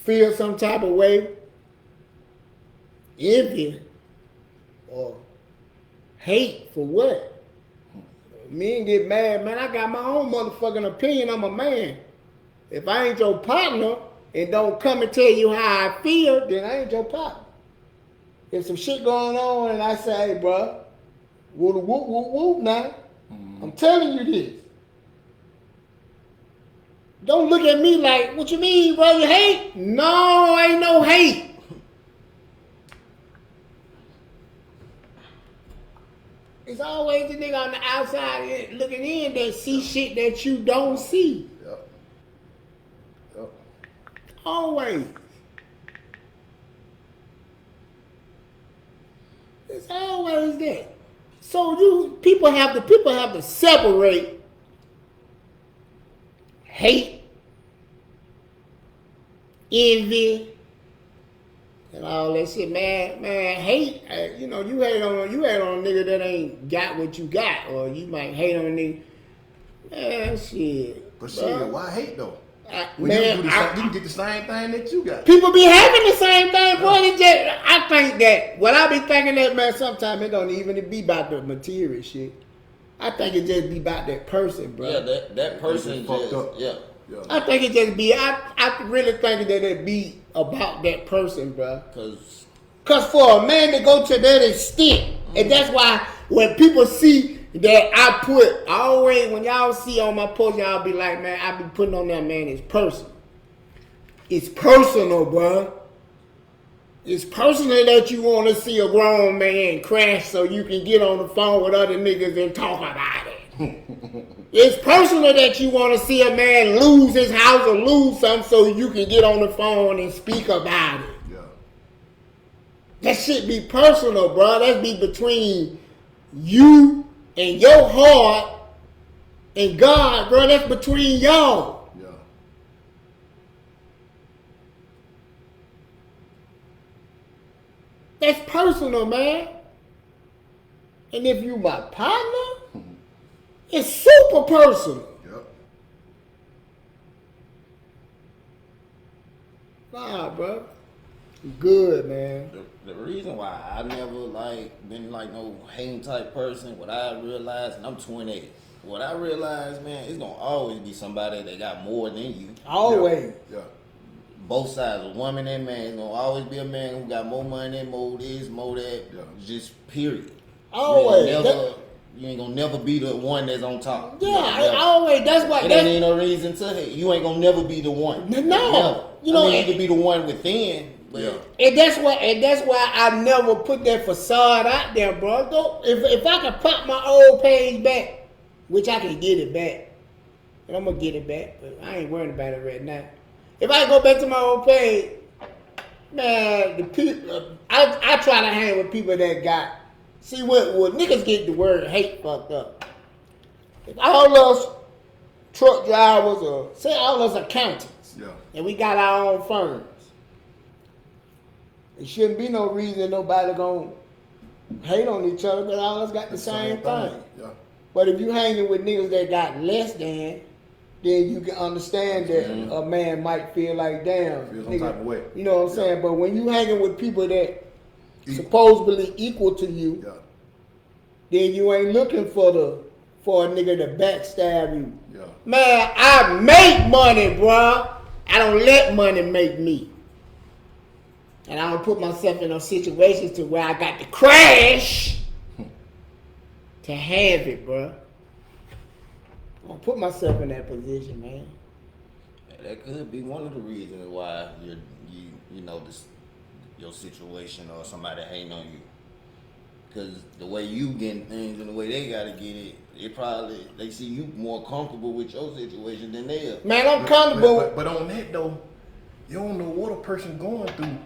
Speaker 1: feel some type of way, envy, or hate for what? Men get mad, man. I got my own motherfucking opinion. I'm a man. If I ain't your partner and don't come and tell you how I feel, then I ain't your partner. If some shit going on and I say, hey, bro, whoop, whoop, whoop, whoop now. I'm telling you this. Don't look at me like, what you mean, bro? You hate? No, ain't no hate. It's always the nigga on the outside looking in that see shit that you don't see.
Speaker 3: Yep.
Speaker 1: Always. It's always that. So people have to separate hate, envy, and all that shit, man. Hate. You hate on a nigga that ain't got what you got, or you might hate on a nigga. Man, shit.
Speaker 3: But shit, why hate though? You can get the same thing that you got.
Speaker 1: People be having the same thing, boy. I think that what I be thinking that, man, sometimes it don't even be about the material shit. I think it just be about that person, bro.
Speaker 2: Yeah, that person
Speaker 3: fucked up.
Speaker 2: Yeah.
Speaker 1: I think it just be. I really think that it be about that person, bro. Cause for a man to go to that extent, and that's why when people see that I always, when y'all see on my post, y'all be like, man, I be putting on that, man, it's personal. It's personal, bro. It's personal that you want to see a grown man crash so you can get on the phone with other niggas and talk about it. It's personal that you want to see a man lose his house or lose something so you can get on the phone and speak about it.
Speaker 3: Yeah.
Speaker 1: That shit be personal, bro. That be between you and your heart and God, bro. That's between y'all.
Speaker 3: Yeah.
Speaker 1: That's personal, man. And if you my partner, it's super personal.
Speaker 3: Yep.
Speaker 1: Nah, bro. Good, man.
Speaker 2: The reason why I never like been like no hating type person, what I realized, and I'm 28. What I realized, man, it's gonna always be somebody that got more than you.
Speaker 1: Always.
Speaker 3: Yeah.
Speaker 2: Both sides, a woman and man. It's gonna always be a man who got more money, more this, more that.
Speaker 3: Yeah.
Speaker 2: Just period.
Speaker 1: Always.
Speaker 2: You ain't gonna never be the one that's on top.
Speaker 1: Yeah, always. That's why.
Speaker 2: It ain't no reason to hate. You ain't gonna never be the one.
Speaker 1: No.
Speaker 2: Never.
Speaker 1: You know,
Speaker 2: you could be the one within. But
Speaker 1: And that's why I never put that facade out there, bro. If I could pop my old page back, which I can get it back, and I'm gonna get it back, but I ain't worrying about it right now. If I go back to my old page, man, the people I try to hang with people that got. See what niggas get the word hate fucked up. If all us truck drivers or say all us accountants, and we got our own firms. There shouldn't be no reason nobody gonna hate on each other because all of us got the same thing.
Speaker 3: Yeah.
Speaker 1: But if you hanging with niggas that got less than, then you can understand that a man might feel like, damn,
Speaker 3: Feel some
Speaker 1: nigga,
Speaker 3: type of way.
Speaker 1: you know what I'm saying? But when you hanging with people that supposedly equal to you, then you ain't looking for a nigga to backstab you.
Speaker 3: Yeah.
Speaker 1: Man, I make money, bruh. I don't let money make me. And I don't put myself in those situations to where I got to crash to have it, bruh. I don't put myself in that position, man.
Speaker 2: that could be one of the reasons why you know your situation or somebody hating on you. Cause the way you getting things and the way they gotta get it, they see you more comfortable with your situation than they are.
Speaker 1: Man, I'm comfortable.
Speaker 3: But on that though, you don't know what a person going through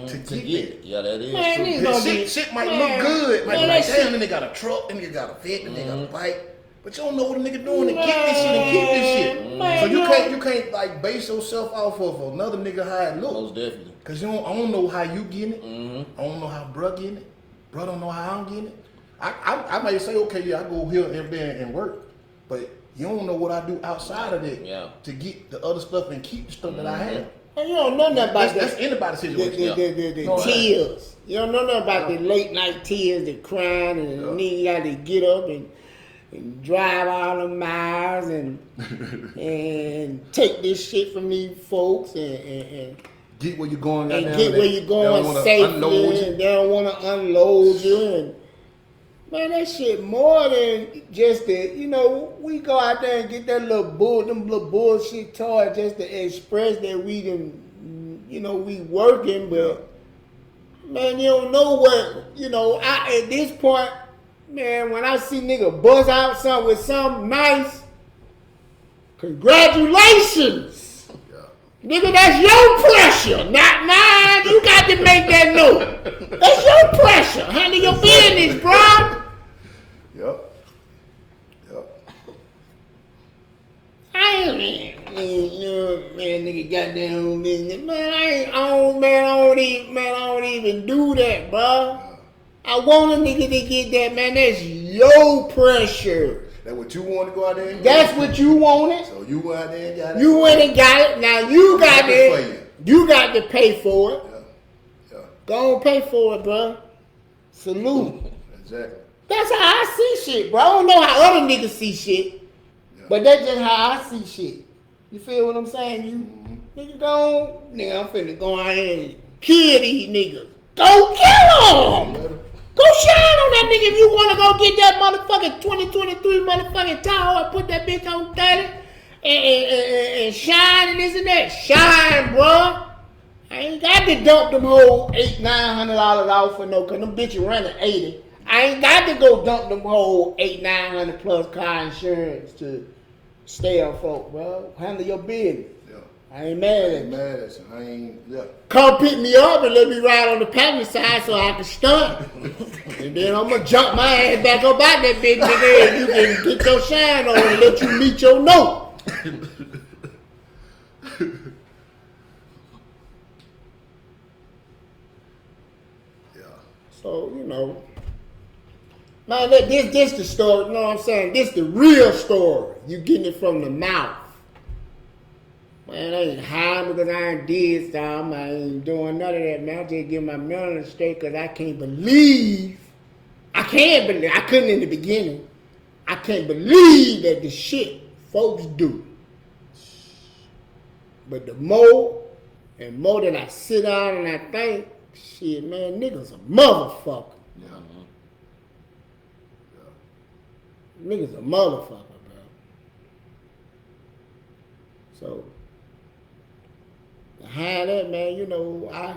Speaker 3: to get it.
Speaker 2: Yeah, that is
Speaker 1: Man,
Speaker 2: true.
Speaker 1: these gonna be-
Speaker 3: Shit might
Speaker 1: man,
Speaker 3: look good. Like,
Speaker 1: man,
Speaker 3: like
Speaker 1: that
Speaker 3: damn,
Speaker 1: shit-
Speaker 3: then they got a truck, then they got a vet, then they got a bike. But you don't know what a nigga doing to get this shit and keep this shit.
Speaker 1: Man,
Speaker 3: So you
Speaker 1: you
Speaker 3: can't like base yourself off of another nigga how it look.
Speaker 2: Most definitely.
Speaker 3: Cause I don't know how you getting it. I don't know how bruh getting it. Bruh don't know how I'm getting it. I might say, okay, yeah, I go here and there and work. But you don't know what I do outside of that to get the other stuff and keep the stuff that I have.
Speaker 1: Man, you don't know nothing about
Speaker 3: That's anybody's situation.
Speaker 1: the tears. You don't know nothing about the late night tears, the crying, and then you got to get up and drive all the miles and take this shit from these folks and
Speaker 3: Get where you're going.
Speaker 1: get where you're going safely, and they don't want to unload you. And man, that shit more than just the, we go out there and get that them little bullshit toys just to express that we we working, but man, you don't know what, at this point, man, when I see nigga buzz out something with something nice, congratulations. Nigga, that's your pressure, not mine. You got to make that note. That's your pressure. Handle your business, bro.
Speaker 3: Yep.
Speaker 1: I ain't, man, nigga, goddamn business. Man, I don't even do that, bro. I want a nigga to get that, man. That's your pressure.
Speaker 3: That's what you want to go out there and
Speaker 1: That's what you wanted.
Speaker 3: So you went out there and got it.
Speaker 1: You went and got it. Now you got it. You got to pay for it.
Speaker 3: Yeah.
Speaker 1: Go on, pay for it, bro. Salute.
Speaker 3: Exactly.
Speaker 1: That's how I see shit, bro. I don't know how other niggas see shit, but that's just how I see shit. You feel what I'm saying? Nigga, nigga, I'm finna go out here and kill these niggas. Go kill them. Go shine on that nigga if you want to go get that motherfucking 2023 motherfucking Tahoe and put that bitch on 30 and shine and this and that. Shine, bro. I ain't got to dump them whole $800-900 off for no, cause them bitches running 80. I ain't got to go dump them whole $800-900 plus car insurance to stay on folk, bro. Handle your business. I ain't mad at you. Come pick me up and let me ride on the passenger side so I can stunt. And then I'm going to jump my ass back up out that bitch, nigga, and you can get your shine on and let you meet your note. So, man, this the story, you know what I'm saying? This the real story. You getting it from the mouth. Man, Man, I ain't high because I ain't did something. I ain't doing none of that, man. I just get my mental straight because I can't believe. I couldn't in the beginning. I can't believe that the shit folks do. But the more and more that I sit down and I think, shit, man, niggas a motherfucker.
Speaker 3: Yeah.
Speaker 1: Niggas a motherfucker, bro. So, behind that, man, you know, I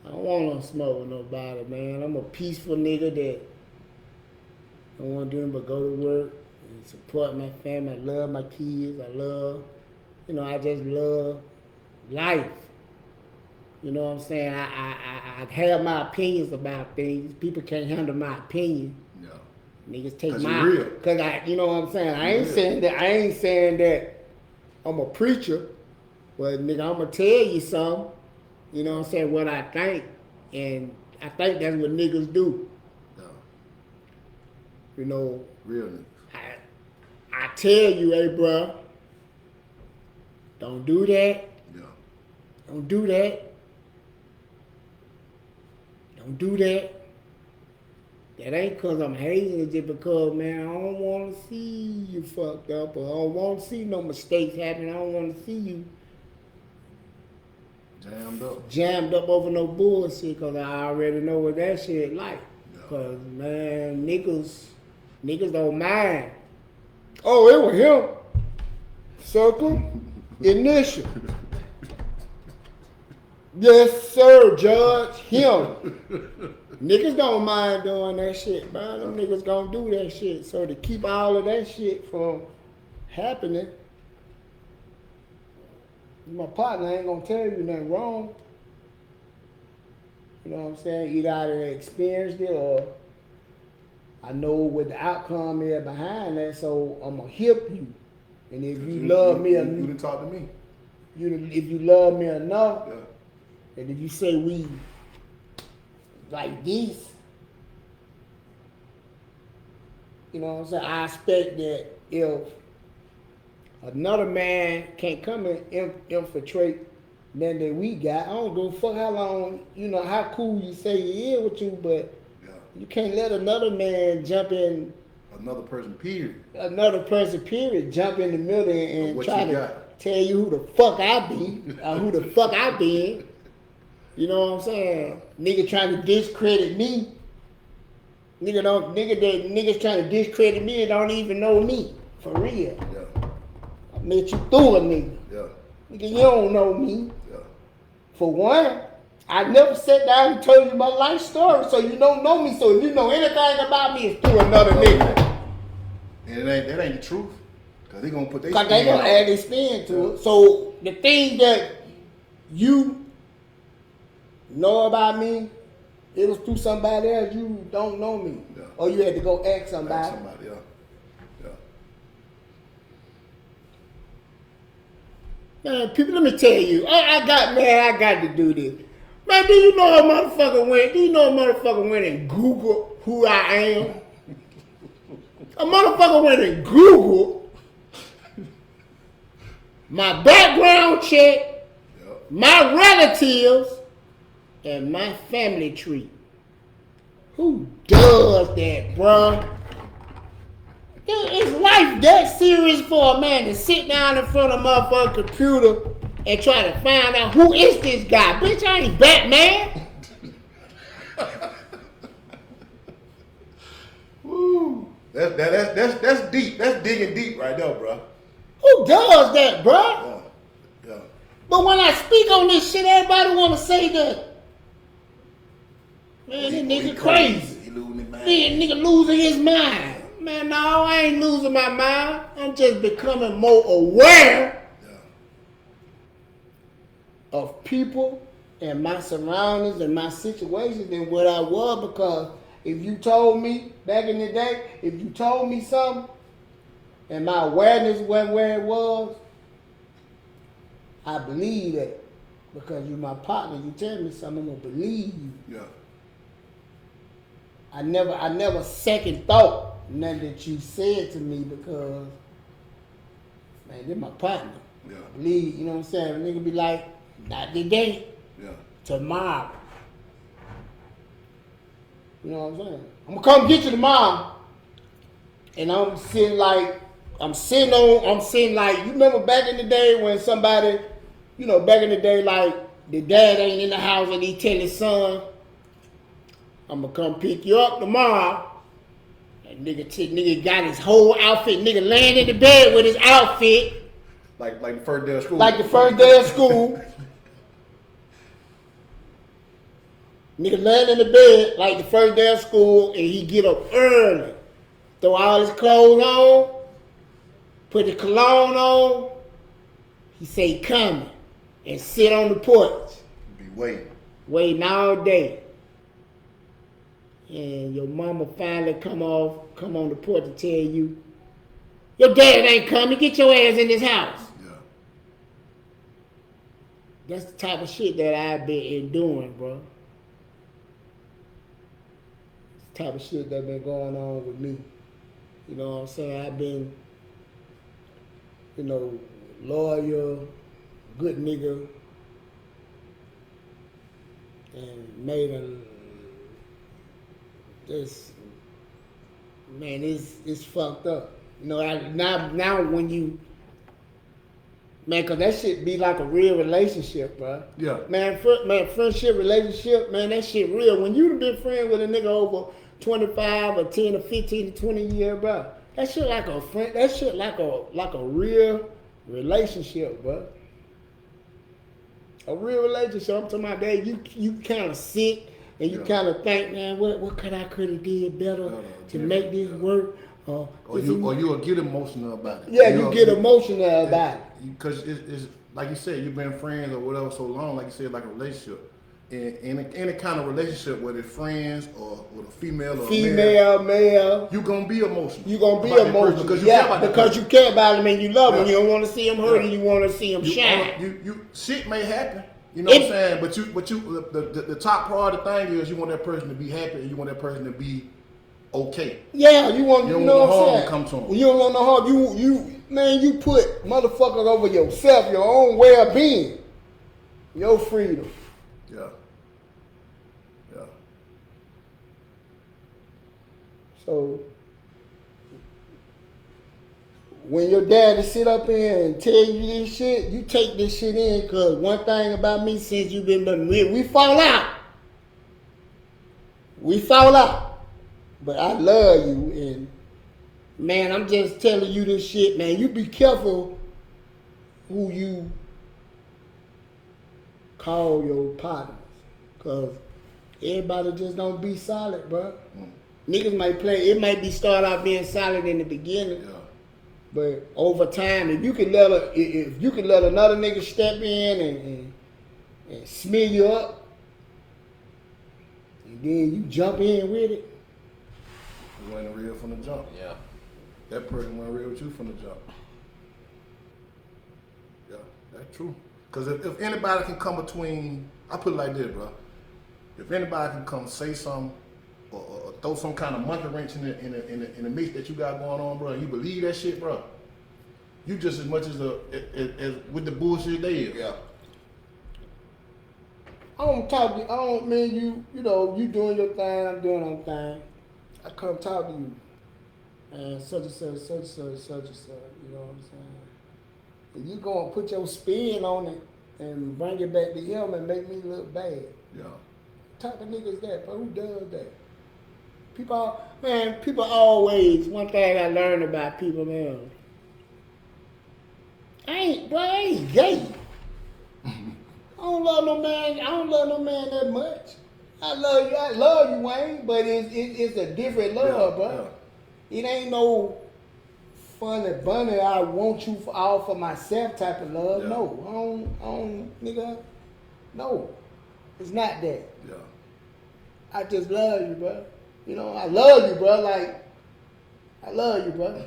Speaker 1: don't want to smoke with nobody, man. I'm a peaceful nigga that don't want to do nothing but go to work and support my family. I love my kids. I just love life. You know what I'm saying? I have my opinions about things. People can't handle my opinion.
Speaker 3: Yeah.
Speaker 1: Niggas take
Speaker 3: Cause
Speaker 1: my,
Speaker 3: you're real.
Speaker 1: cause you know what I'm saying? I ain't saying that I'm a preacher, but nigga, I'm gonna tell you something. You know what I'm saying? What I think, and I think that's what niggas do.
Speaker 3: Yeah.
Speaker 1: You know,
Speaker 3: Real niggas.
Speaker 1: I tell you, hey, bro, don't do that.
Speaker 3: Yeah.
Speaker 1: Don't do that. Don't do that. That ain't because I'm hating, it's just because, man, I don't want to see you fucked up, or I don't want to see no mistakes happen. I don't want to see you jammed up over no bullshit, because I already know what that shit like. Because, man, niggas don't mind. Oh, it was him. Circle, initial. Yes, sir, Judge. Him. Niggas don't mind doing that shit, man. Them niggas gonna do that shit. So to keep all of that shit from happening, my partner ain't gonna tell you nothing wrong. You know what I'm saying? Either I done experienced it or I know what the outcome is behind that, so I'm gonna help you. And if you love me enough,
Speaker 3: you didn't talk to me.
Speaker 1: If you love me enough,
Speaker 3: Yeah.
Speaker 1: and if you say we like this, you know what I'm saying? I expect that if another man can't come and infiltrate nothing that we got, I don't give a fuck how long, you know, how cool you say he is with you, but you can't let another man jump in.
Speaker 3: Another person, period.
Speaker 1: Jump in the middle and
Speaker 3: what
Speaker 1: try
Speaker 3: you
Speaker 1: to
Speaker 3: got.
Speaker 1: tell you who the fuck I be, or who the fuck I been. You know what I'm saying? Nigga trying to discredit me. Niggas trying to discredit me and don't even know me. For real.
Speaker 3: Yeah.
Speaker 1: I met you through a nigga.
Speaker 3: Yeah.
Speaker 1: Nigga, you don't know me.
Speaker 3: Yeah.
Speaker 1: For one, I never sat down and told you my life story, so you don't know me. So if you know anything about me, it's through another nigga.
Speaker 3: And that ain't the truth. Cause they gonna put their
Speaker 1: Cause they gonna add their spin to it. So the thing that you know about me, it was through somebody else. You don't know me, or you had to go ask somebody.
Speaker 3: Yeah.
Speaker 1: Man, people, let me tell you, I got to do this. Man, do you know a motherfucker went and Googled who I am? A motherfucker went and Googled my background check, my relatives, and my family tree. Who does that, bruh? Is life that serious for a man to sit down in front of a motherfucking computer and try to find out who is this guy? Bitch, I ain't Batman.
Speaker 3: Woo. That's deep. That's digging deep right there, bro.
Speaker 1: Who does that, bruh?
Speaker 3: Yeah.
Speaker 1: But when I speak on this shit, everybody want to say that. Man, this nigga crazy.
Speaker 3: He losing his mind.
Speaker 1: Nigga losing his mind. Man, no, I ain't losing my mind. I'm just becoming more aware of people and my surroundings and my situations than what I was, because if you told me back in the day, if you told me something and my awareness wasn't where it was, I believe that. Because you're my partner, you tell me something, I'm gonna believe you.
Speaker 3: Yeah.
Speaker 1: I never second thought nothing that you said to me, because man, you're my partner.
Speaker 3: Yeah.
Speaker 1: Leave, you know what I'm saying? A nigga be like, not today,
Speaker 3: Yeah. tomorrow.
Speaker 1: You know what I'm saying? I'm gonna come get you tomorrow. And I'm sitting like, you remember back in the day when somebody, back in the day, like, the dad ain't in the house and he tell his son, I'm gonna come pick you up tomorrow. And nigga got his whole outfit, nigga laying in the bed with his outfit.
Speaker 3: Like the first day of school.
Speaker 1: Like the first day of school. Nigga laying in the bed like the first day of school, and he get up early, throw all his clothes on, put the cologne on. He say coming, and sit on the porch.
Speaker 3: Be waiting
Speaker 1: all day. And your mama finally come on the porch to tell you, your dad ain't coming, get your ass in this house.
Speaker 3: Yeah.
Speaker 1: That's the type of shit that I've been enduring, bro. It's the type of shit that been going on with me. You know what I'm saying? I've been, loyal, good nigga, and made it's fucked up. Now when you, cause that shit be like a real relationship, bro.
Speaker 3: Yeah.
Speaker 1: Man, friendship, relationship, man, that shit real. When you been friends with a nigga over 25 or 10 or 15 to 20 years, bro, that shit like a friend. That shit like a real relationship, bro. A real relationship. I'm talking about that you kind of sit and you kind of think, man, what could have did better to make this work?
Speaker 3: Or you'll get emotional about it.
Speaker 1: Yeah, you get emotional about it.
Speaker 3: Because it's like you said, you've been friends or whatever so long, like you said, like a relationship. In any kind of relationship, whether it's friends or with a female or
Speaker 1: male,
Speaker 3: you're going to be emotional.
Speaker 1: You're going to be emotional. Because you care about him and you love him. You don't want to see him hurt and you want to see him shine.
Speaker 3: Shit may happen. You know what I'm saying? But the top priority thing is you want that person to be happy and you want that person to be okay.
Speaker 1: Yeah, you want
Speaker 3: no
Speaker 1: harm
Speaker 3: to come to him.
Speaker 1: You don't want no harm. You put motherfuckers over yourself, your own well-being, your freedom.
Speaker 3: Yeah.
Speaker 1: So when your daddy sit up here and tell you this shit, you take this shit in, because one thing about me, since you've been with me, we fall out. But I love you, and man, I'm just telling you this shit, man. You be careful who you call your partners, because everybody just don't be solid, bro. Niggas might play, it might be start out being solid in the beginning, but over time, if you can let another nigga step in and smear you up, and then you jump in with it.
Speaker 3: You wasn't real from the jump.
Speaker 2: Yeah.
Speaker 3: That person wasn't real with you from the jump. Yeah, that's true. Because if anybody can come between, I put it like this, bro. If anybody can come say something or throw some kind of monkey wrench in the mix that you got going on, bro, and you believe that shit, bro, you just as much as with the bullshit they is.
Speaker 2: Yeah.
Speaker 1: You doing your thing, I'm doing my thing. I come talk to you. And such and such, you know what I'm saying? If you gonna put your spin on it and bring it back to him and make me look bad.
Speaker 3: Yeah.
Speaker 1: Type of niggas that, bro? Who does that? People always, one thing I learned about people, man, I ain't gay. I don't love no man that much. I love you, Wayne, but it's a different love, bro. Yeah. It ain't no funny bunny, I want you all for myself type of love. Yeah. No, I don't, nigga. No, it's not that.
Speaker 3: Yeah.
Speaker 1: I just love you, bro. I love you, bro. Like, I love you, bro.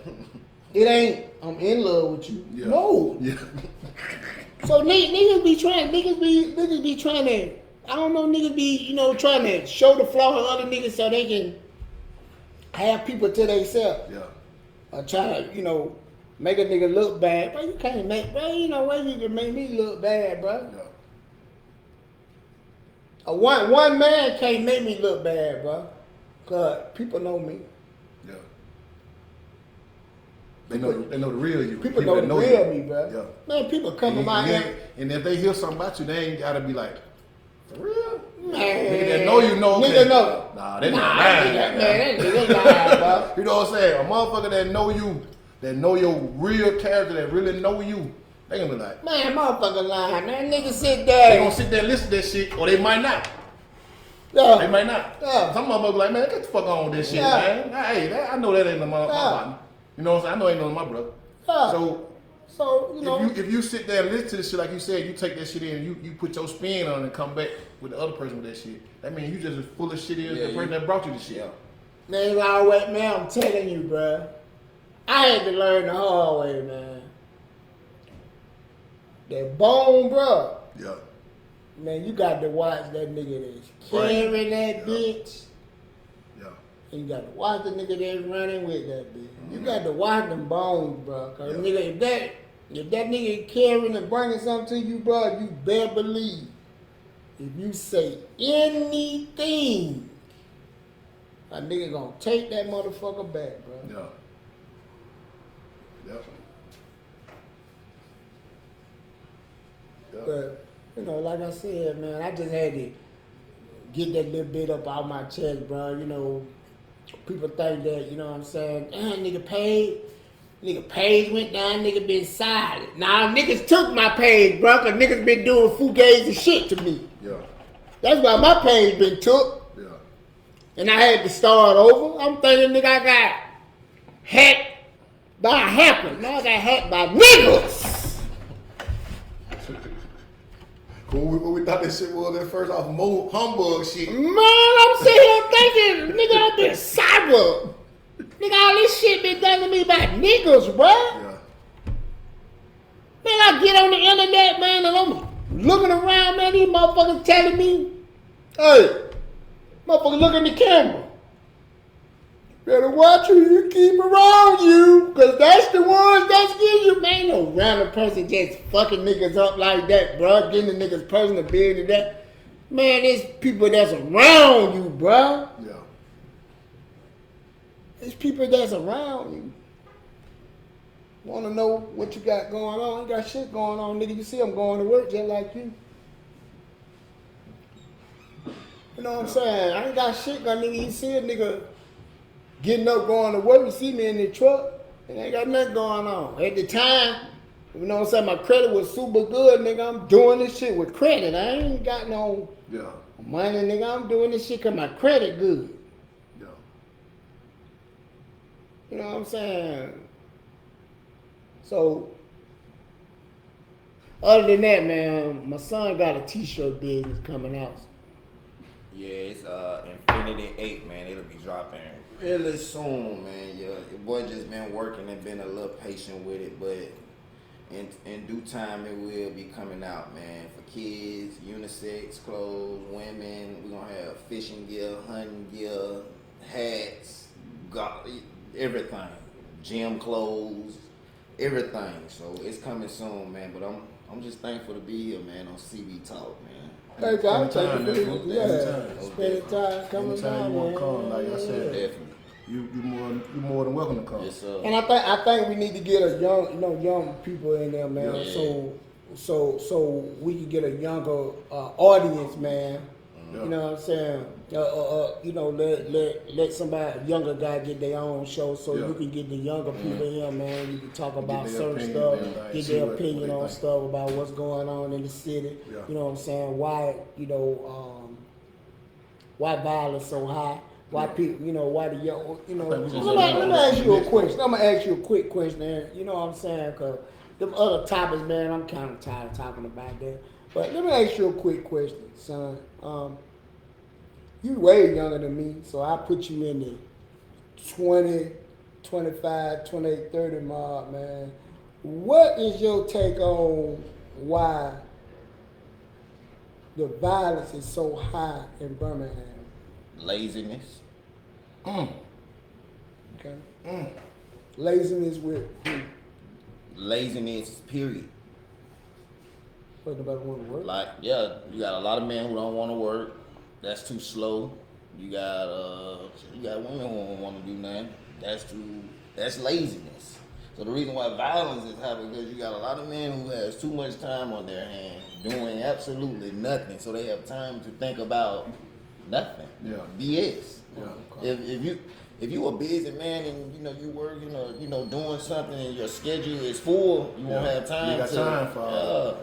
Speaker 1: It ain't, I'm in love with you. Yeah. No.
Speaker 3: Yeah.
Speaker 1: So niggas be trying to, I don't know, niggas be, trying to show the flaw of other niggas so they can have people to themselves.
Speaker 3: Yeah.
Speaker 1: Or try to, make a nigga look bad, bro. You can't make, bro. You know way you can make me look bad, bro.
Speaker 3: Yeah.
Speaker 1: One man can't make me look bad, bro. Cause people know me.
Speaker 3: Yeah. They know the real you.
Speaker 1: People know
Speaker 3: that
Speaker 1: the real
Speaker 3: you.
Speaker 1: me, bro.
Speaker 3: Yeah.
Speaker 1: Man, people come to my
Speaker 3: and, and if they hear something about you, they ain't gotta be like, for real?
Speaker 1: Man,
Speaker 3: Nigga that know you know.
Speaker 1: Nigga know.
Speaker 3: Nah, they
Speaker 1: Nah,
Speaker 3: not lying.
Speaker 1: man, that nigga lying, bro.
Speaker 3: You know what I'm saying? A motherfucker that know you, that know your real character, that really know you, they gonna be like,
Speaker 1: Man, motherfucker lying, man. Nigga sit
Speaker 3: they
Speaker 1: there.
Speaker 3: gonna sit there and listen to that shit, or they might not.
Speaker 1: Yeah.
Speaker 3: They might not.
Speaker 1: Yeah.
Speaker 3: Some motherfuckers like, man, get the fuck on with this shit,
Speaker 1: Yeah.
Speaker 3: man. Hey, I know that ain't my partner. You know what I'm saying? I know it ain't none of my brother.
Speaker 1: Yeah.
Speaker 3: So
Speaker 1: you know.
Speaker 3: if you sit there and listen to this shit like you said, you take that shit in, you put your spin on it and come back with the other person with that shit. That means you just as full of shit as the person that brought you the shit.
Speaker 2: Yeah.
Speaker 1: Man, you always, man, I'm telling you, bro. I had to learn the hard way, man. That bone, bro.
Speaker 3: Yeah.
Speaker 1: Man, you got to watch that nigga that's carrying that bitch.
Speaker 3: Yeah.
Speaker 1: And you got to watch the nigga that's running with that bitch. You got to watch them bones, bro. Cause nigga, if that nigga carrying and bringing something to you, bro, you better believe. If you say anything, a nigga gonna take that motherfucker back, bro.
Speaker 3: Yeah. Yep. Yep.
Speaker 1: But, you know, like I said, man, I just had to get that little bit up out my chest, bro. You know, people think that, you know what I'm saying, nigga page went down, nigga been silent. Now, niggas took my page, bro, cause niggas been doing fugazi shit to me.
Speaker 3: Yeah.
Speaker 1: That's why my page been took.
Speaker 3: Yeah.
Speaker 1: And I had to start over. I'm thinking, nigga, I got hacked by a hacker. Now I got hacked by niggas.
Speaker 3: What we thought that shit was at first off Mo Humbug shit.
Speaker 1: Man, I'm sitting here thinking, nigga, I've been cyber. Nigga, all this shit been done to me by niggas, bro.
Speaker 3: Yeah.
Speaker 1: Man, I get on the internet, man, and I'm looking around, man, these motherfuckers telling me, hey, motherfucker, look in the camera. Better watch who you keep around you, cause that's the ones that's getting you. Man, no random person just fucking niggas up like that, bro. Getting the niggas personal business that. Man, there's people that's around you, bro.
Speaker 3: Yeah.
Speaker 1: There's people that's around you. Wanna know what you got going on? You got shit going on, nigga. You see I'm going to work just like you. You know what I'm saying? I ain't got shit going, nigga. You see a nigga getting up, going to work, you see me in the truck, and ain't got nothing going on. At the time, you know what I'm saying, my credit was super good, nigga. I'm doing this shit with credit. I ain't got no money, nigga. I'm doing this shit because my credit good.
Speaker 3: Yeah.
Speaker 1: You know what I'm saying? So, other than that, man, my son got a t-shirt business coming out.
Speaker 2: Yeah, it's Infinity 8, man. It'll be dropping really soon, man. Yeah, your boy just been working and been a little patient with it, but in due time it will be coming out, man. For kids, unisex clothes, women. We're gonna have fishing gear, hunting gear, hats, everything, gym clothes, everything. So it's coming soon, man. But I'm just thankful to be here, man, on CB Talk, man.
Speaker 1: Hey, God,
Speaker 3: Anytime,
Speaker 1: take it
Speaker 3: man.
Speaker 1: yeah. Spending time coming
Speaker 3: Anytime
Speaker 1: down,
Speaker 3: you want
Speaker 1: man.
Speaker 3: to come, like I said,
Speaker 2: Definitely.
Speaker 3: you more than welcome to come.
Speaker 2: Yes, sir.
Speaker 1: And I think we need to get a young people in there, man.
Speaker 2: Yeah.
Speaker 1: So we can get a younger audience, man.
Speaker 3: Yeah.
Speaker 1: You know what I'm saying? You know, let somebody, a younger guy, get their own show, so you can get the younger people here, man. You can talk about
Speaker 3: their
Speaker 1: certain
Speaker 3: opinion,
Speaker 1: stuff,
Speaker 3: everything,
Speaker 1: get
Speaker 3: see
Speaker 1: their
Speaker 3: what
Speaker 1: opinion
Speaker 3: they
Speaker 1: on
Speaker 3: think.
Speaker 1: stuff about what's going on in the city.
Speaker 3: Yeah.
Speaker 1: You know what I'm saying? Why, you know, why violence so high? Why people, you know, why the young, you know.
Speaker 3: I think we just
Speaker 1: Let me ask you a
Speaker 3: next
Speaker 1: question. I'm gonna ask you a quick question, and you know what I'm saying? Cause them other topics, man, I'm kind of tired of talking about that. But let me ask you a quick question, son. You way younger than me, so I put you in the 20, 25, 28, 30 mark, man. What is your take on why the violence is so high in Birmingham?
Speaker 2: Laziness.
Speaker 1: Okay. Laziness with who?
Speaker 2: laziness, period.
Speaker 1: But nobody want to work.
Speaker 2: Like, yeah, you got a lot of men who don't want to work. That's too slow. You got women who don't want to do nothing. That's laziness. So the reason why violence is happening because you got a lot of men who has too much time on their hands doing absolutely nothing. So they have time to think about nothing.
Speaker 3: Yeah.
Speaker 2: BS.
Speaker 3: Yeah.
Speaker 2: If you a busy man and you work, doing something and your schedule is full, you won't have time.
Speaker 3: You got time for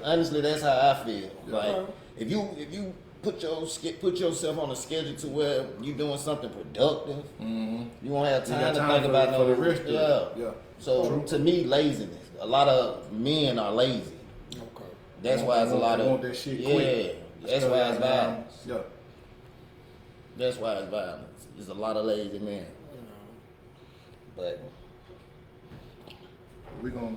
Speaker 2: honestly, that's how I feel.
Speaker 3: Yeah.
Speaker 2: Like if you put yourself on a schedule to where you doing something productive, you won't have time to think about
Speaker 3: for the rest of it. Yeah.
Speaker 2: So
Speaker 3: True.
Speaker 2: to me, laziness. A lot of men are lazy.
Speaker 1: Okay.
Speaker 2: That's why it's a lot
Speaker 3: They
Speaker 2: of
Speaker 3: want that shit quick.
Speaker 2: That's why it's violence.
Speaker 3: Yeah.
Speaker 2: That's why it's violence. There's a lot of lazy men. But
Speaker 3: We gonna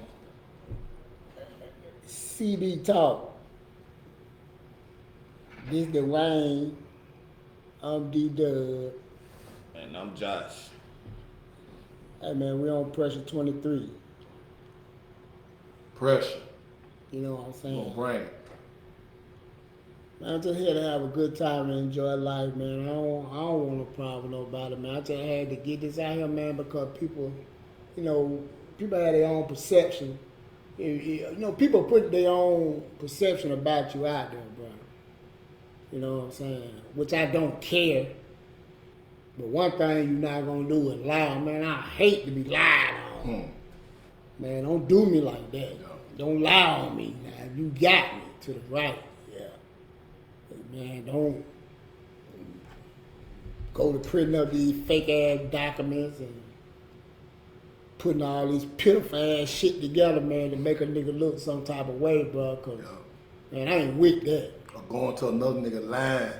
Speaker 1: CB Talk. This Duane. I'm D.Dub.
Speaker 2: and I'm Josh.
Speaker 1: Hey man, we on pressure 23.
Speaker 3: pressure.
Speaker 1: You know what I'm
Speaker 3: We
Speaker 1: saying?
Speaker 3: gonna bring it.
Speaker 1: Man, I'm just here to have a good time and enjoy life, man. I don't want no problem with nobody, man. I just had to get this out here, man, because people have their own perception. People put their own perception about you out there, bro. You know what I'm saying? Which I don't care. But one thing you're not gonna do is lie, man. I hate to be lied on. Man, don't do me like that.
Speaker 3: Yeah.
Speaker 1: Don't lie on me. Now, you got me to the right. Yeah. But man, don't go to printing up these fake ass documents and putting all these pitiful ass shit together, man, to make a nigga look some type of way, bro. Cause man, I ain't with that.
Speaker 3: Or going to another nigga line.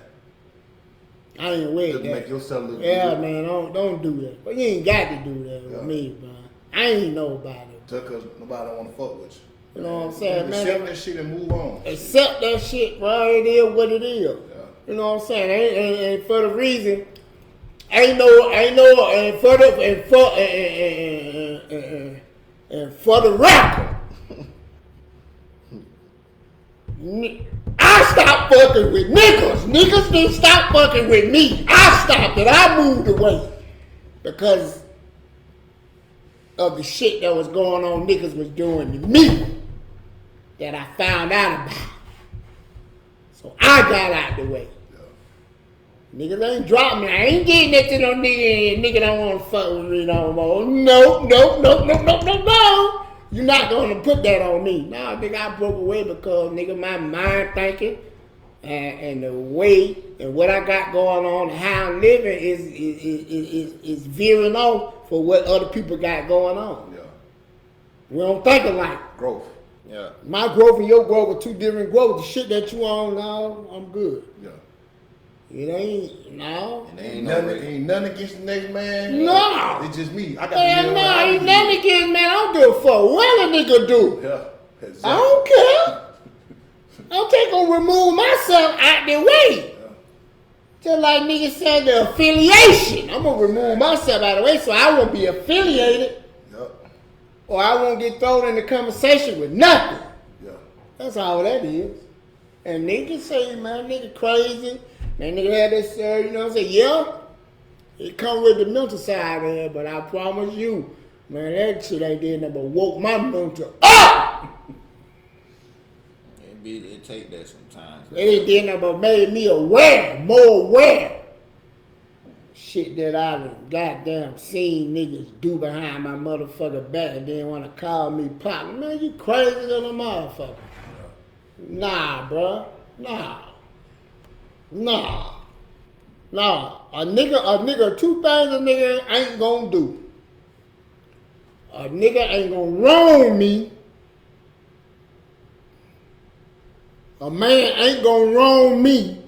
Speaker 1: I ain't with
Speaker 3: Just
Speaker 1: that.
Speaker 3: make yourself look
Speaker 1: Yeah,
Speaker 3: good.
Speaker 1: man, don't do that. But you ain't got to do that
Speaker 3: Yeah.
Speaker 1: with me, bro. I ain't nobody.
Speaker 3: Just cause nobody don't wanna fuck with you.
Speaker 1: You know what I'm saying, man?
Speaker 3: Accept that shit and move on.
Speaker 1: Accept that shit, bro. It is what it is.
Speaker 3: Yeah.
Speaker 1: You know what I'm saying? And for the reason, and for the record, I stopped fucking with niggas. Niggas didn't stop fucking with me. I stopped it. I moved away because of the shit that was going on niggas was doing to me that I found out about. So I got out the way. Niggas ain't dropping me. I ain't getting that to no nigga and nigga don't want to fuck with me no more. No. You're not going to put that on me. Nah, nigga, I broke away because, nigga, my mind thinking and the way and what I got going on and how I'm living is veering off for what other people got going on.
Speaker 3: Yeah.
Speaker 1: We don't think alike.
Speaker 3: Growth.
Speaker 2: Yeah.
Speaker 1: My growth and your growth are two different growths. The shit that you on now, I'm good.
Speaker 3: Yeah.
Speaker 1: It ain't, no.
Speaker 2: And
Speaker 3: Ain't nothing against the next man.
Speaker 1: No.
Speaker 3: It's just me. I got
Speaker 1: Man,
Speaker 3: to
Speaker 1: no,
Speaker 3: I
Speaker 1: ain't nothing against, man. I don't give a fuck what a nigga do.
Speaker 3: Yeah. Exactly.
Speaker 1: I don't care. I'm just gonna remove myself out the way.
Speaker 3: Yeah.
Speaker 1: Just like niggas said, the affiliation. I'm gonna remove myself out of the way so I won't be affiliated
Speaker 3: Yep.
Speaker 1: or I won't get thrown in the conversation with nothing.
Speaker 3: Yeah.
Speaker 1: That's all that is. And niggas say, man, nigga crazy. Man, nigga had this, you know what I'm saying? Yeah, it come with the mental side of it, but I promise you, man, that shit ain't did nothing but woke my mental up.
Speaker 2: It take that sometimes.
Speaker 1: It ain't did nothing but made me aware, more aware. Shit that I done goddamn seen niggas do behind my motherfucker back and then want to call me pop. Man, you crazy than a motherfucker. Nah, bruh. Nah. A nigga, two things a nigga ain't gonna do. A nigga ain't gonna wrong me. A man ain't gonna wrong me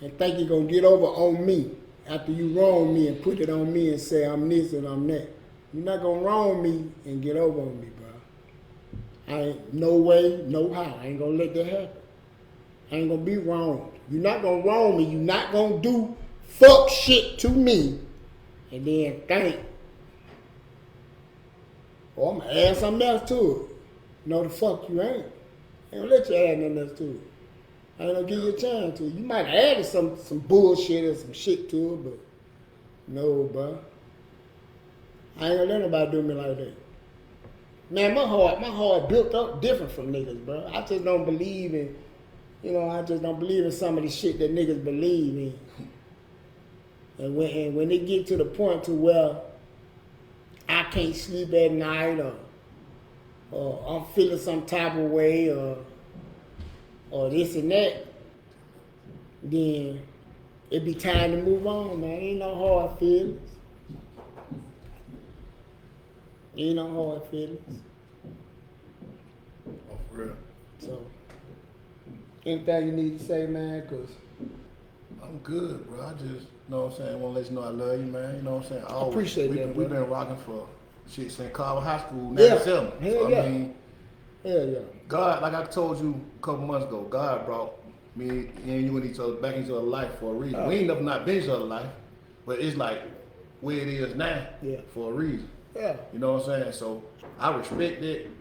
Speaker 1: and think he gonna get over on me after you wrong me and put it on me and say I'm this and I'm that. You're not gonna wrong me and get over on me, bro. I ain't no way, no how. I ain't gonna let that happen. I ain't gonna be wrong. You're not gonna wrong me. You're not gonna do fuck shit to me and then think Or I'm gonna add something else to it. No, the fuck you ain't. I ain't gonna let you add nothing else to it. I ain't gonna give you a chance to it. You might have added some bullshit or some shit to it, but no, bro. I ain't gonna let nobody do me like that. Man, my heart built up different from niggas, bro. I just don't believe in, I just don't believe in some of the shit that niggas believe in. And when they get to the point to where I can't sleep at night or I'm feeling some type of way or this and that, then it be time to move on, man. Ain't no hard feelings. Ain't no hard feelings.
Speaker 3: Oh, for real.
Speaker 1: So, anything you need to say, man? Cause
Speaker 3: I'm good, bro. I just, you know what I'm saying, want to let you know I love you, man. You know what I'm saying?
Speaker 1: I appreciate that,
Speaker 3: We've
Speaker 1: bro.
Speaker 3: been rocking for shit since Carver High School,
Speaker 1: Yeah.
Speaker 3: 97.
Speaker 1: Hell
Speaker 3: So,
Speaker 1: yeah.
Speaker 3: I mean,
Speaker 1: hell yeah.
Speaker 3: God, like I told you a couple months ago, God brought me and you and each other back into each other's life for a reason. We ain't never not been in each other's life, but it's like where it is now for a reason.
Speaker 1: Yeah.
Speaker 3: You know what I'm saying? So I respect it.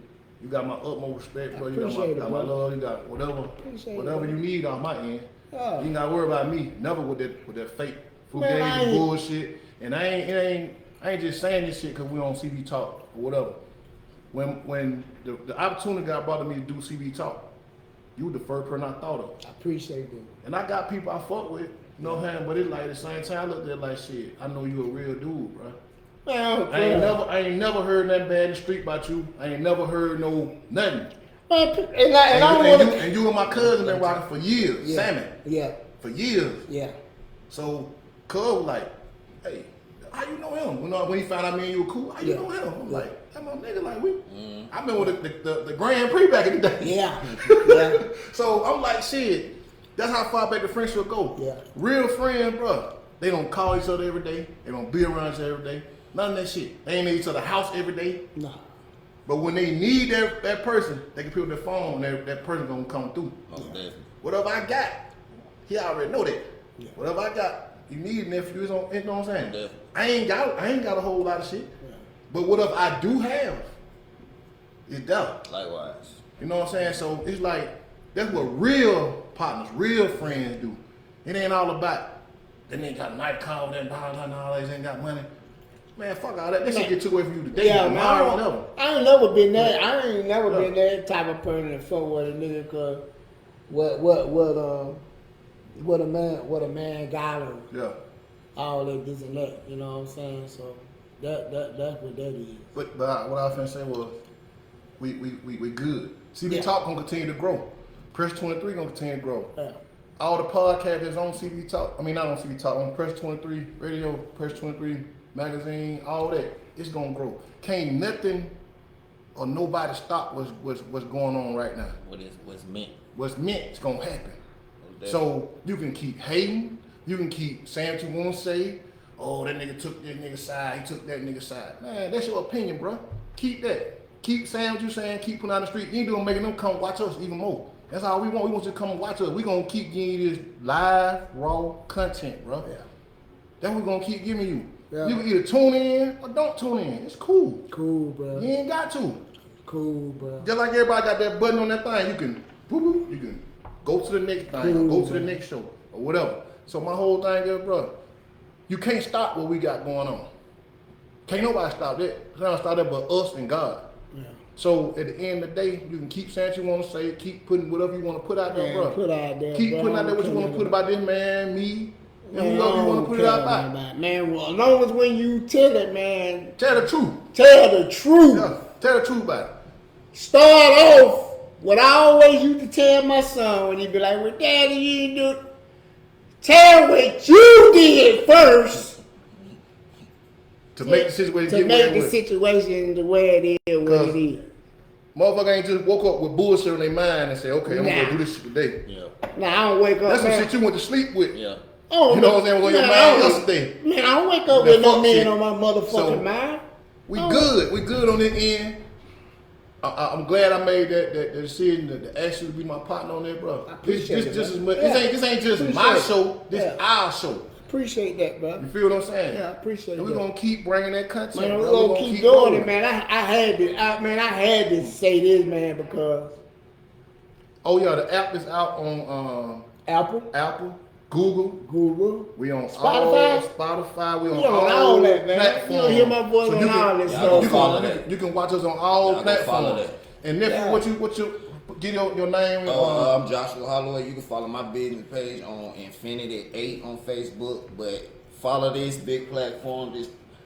Speaker 3: You got my utmost respect, bro. You got my love. You got whatever you need on my end.
Speaker 1: Yeah.
Speaker 3: You ain't gotta worry about me. Never with that fake
Speaker 1: Man, I
Speaker 3: fugazi
Speaker 1: ain't-
Speaker 3: bullshit. And I ain't just saying this shit because we on CB Talk or whatever. When the opportunity got brought to me to do CB Talk, you were the first person I thought of.
Speaker 1: I appreciate that.
Speaker 3: And I got people I fuck with, you know what I'm saying? But it's like at the same time, I looked at it like shit. I know you a real dude, bro.
Speaker 1: Man,
Speaker 3: I ain't never heard nothing bad in the street about you. I ain't never heard no nothing.
Speaker 1: And
Speaker 3: You and my cousin been rocking for years, Salmon.
Speaker 1: Yeah.
Speaker 3: For years.
Speaker 1: Yeah.
Speaker 3: So Cuz was like, hey, how you know him? When he found out me and you were cool, how you know him? I'm like, that my nigga, like I remember the Grand Prix back in the day.
Speaker 1: Yeah. Yeah.
Speaker 3: So I'm like, shit, that's how far back the friendship go.
Speaker 1: Yeah.
Speaker 3: Real friends, bro. They don't call each other every day. They don't be around each other every day. None of that shit. They ain't in each other's house every day.
Speaker 1: Nah.
Speaker 3: But when they need that person, they can pick up their phone and that person gonna come through. Whatever I got, he already know that.
Speaker 1: Yeah.
Speaker 3: Whatever I got, you need nephew, you know what I'm saying?
Speaker 2: Yeah.
Speaker 3: I ain't got a whole lot of shit.
Speaker 1: Yeah.
Speaker 3: But whatever I do have, is that.
Speaker 2: Likewise.
Speaker 3: You know what I'm saying? So it's like, that's what real partners, real friends do. It ain't all about, they ain't got a night car, that all they ain't got money. Man, fuck all that. That shit get took away from you today.
Speaker 1: Yeah,
Speaker 3: tomorrow,
Speaker 1: man.
Speaker 3: whatever.
Speaker 1: I ain't never been that. I ain't never been that type of person to fuck with a nigga. Cause what a man got or
Speaker 3: Yeah.
Speaker 1: all that this and that. You know what I'm saying? So that's what that is.
Speaker 3: But what I was finna say was, we good. CB
Speaker 1: Yeah.
Speaker 3: Talk gonna continue to grow. Press 23 gonna continue to grow.
Speaker 1: Yeah.
Speaker 3: All the podcasts that's on CB Talk, I mean not on CB Talk, on Press 23 Radio, Press 23 Magazine, all that, it's gonna grow. Can't nothing or nobody stop what's going on right now.
Speaker 2: What's meant.
Speaker 3: What's meant is gonna happen.
Speaker 2: Definitely.
Speaker 3: So you can keep hating, you can keep saying what you wanna say. Oh, that nigga took that nigga side, he took that nigga side. Man, that's your opinion, bro. Keep that. Keep saying what you saying, keep putting out the street. You ain't doing making them come watch us even more. That's all we want. We want you to come and watch us. We gonna keep giving you this live, raw content, bro.
Speaker 1: Yeah.
Speaker 3: That's what we gonna keep giving you.
Speaker 1: Yeah.
Speaker 3: You can either tune in or don't tune in. It's cool.
Speaker 1: Cool, bro.
Speaker 3: You ain't got to.
Speaker 1: Cool, bro.
Speaker 3: Just like everybody got that button on that thing, you can whoop, you can go to the next thing, or go to the next show, or whatever. So my whole thing is, bro, you can't stop what we got going on. Can't nobody stop that. It's not stop that but us and God.
Speaker 1: Yeah.
Speaker 3: So at the end of the day, you can keep saying what you want to say, keep putting whatever you want to put out there,
Speaker 1: Man,
Speaker 3: bro.
Speaker 1: put out there,
Speaker 3: keep
Speaker 1: bro.
Speaker 3: putting out there what you want to put about this man, me, and whoever you want to put it out about.
Speaker 1: Man, well, as long as when you tell it, man,
Speaker 3: Tell the truth.
Speaker 1: tell the truth.
Speaker 3: Yeah, tell the truth about it.
Speaker 1: Start off what I always used to tell my son when he be like, well, Daddy, you didn't do it. Tell what you did first
Speaker 3: To make the situation
Speaker 1: to
Speaker 3: get
Speaker 1: make
Speaker 3: where
Speaker 1: the
Speaker 3: it was.
Speaker 1: situation the way it is, what it is.
Speaker 3: Motherfucker ain't just woke up with bullshit in their mind and say, okay, I'm
Speaker 1: Nah.
Speaker 3: gonna go do this shit today.
Speaker 2: Yeah.
Speaker 1: Now, I don't wake up,
Speaker 3: That's some
Speaker 1: man.
Speaker 3: shit you went to sleep with.
Speaker 2: Yeah.
Speaker 1: Oh,
Speaker 3: You know what I'm saying? Was on your
Speaker 1: man,
Speaker 3: mind
Speaker 1: I don't-
Speaker 3: yesterday.
Speaker 1: Man, I don't wake up
Speaker 3: That
Speaker 1: with no
Speaker 3: fuck
Speaker 1: man
Speaker 3: shit.
Speaker 1: on my motherfucking
Speaker 3: So,
Speaker 1: mind.
Speaker 3: We
Speaker 1: Oh.
Speaker 3: good. We good on this end. I'm glad I made that decision to ask you to be my partner on there, bro.
Speaker 1: I appreciate it,
Speaker 3: This
Speaker 1: man.
Speaker 3: as much.
Speaker 1: Yeah.
Speaker 3: This ain't just my
Speaker 1: Appreciate it.
Speaker 3: show. This
Speaker 1: Yeah.
Speaker 3: our show.
Speaker 1: appreciate that, bro.
Speaker 3: You feel what I'm saying?
Speaker 1: Yeah, I appreciate
Speaker 3: and
Speaker 1: that.
Speaker 3: we're gonna keep bringing that content.
Speaker 1: Man,
Speaker 3: bro.
Speaker 1: we're gonna keep doing
Speaker 3: rolling.
Speaker 1: it, man. I had to say this, man, because
Speaker 3: Oh yeah, the app is out on
Speaker 1: Apple,
Speaker 3: Google. We on
Speaker 1: Spotify?
Speaker 3: Spotify. We on
Speaker 1: We on
Speaker 3: all
Speaker 1: that, man.
Speaker 3: platforms.
Speaker 1: You don't hear my voice on
Speaker 3: you
Speaker 1: all this
Speaker 2: Y'all
Speaker 1: stuff.
Speaker 2: go follow that.
Speaker 3: You can watch us on all
Speaker 2: Y'all go follow
Speaker 3: platforms.
Speaker 2: that.
Speaker 3: And nephew,
Speaker 1: Yeah.
Speaker 3: what you get your name?
Speaker 2: I'm Joshua Holloway. You can follow my business page on Infinity 8 on Facebook, but follow this big platform,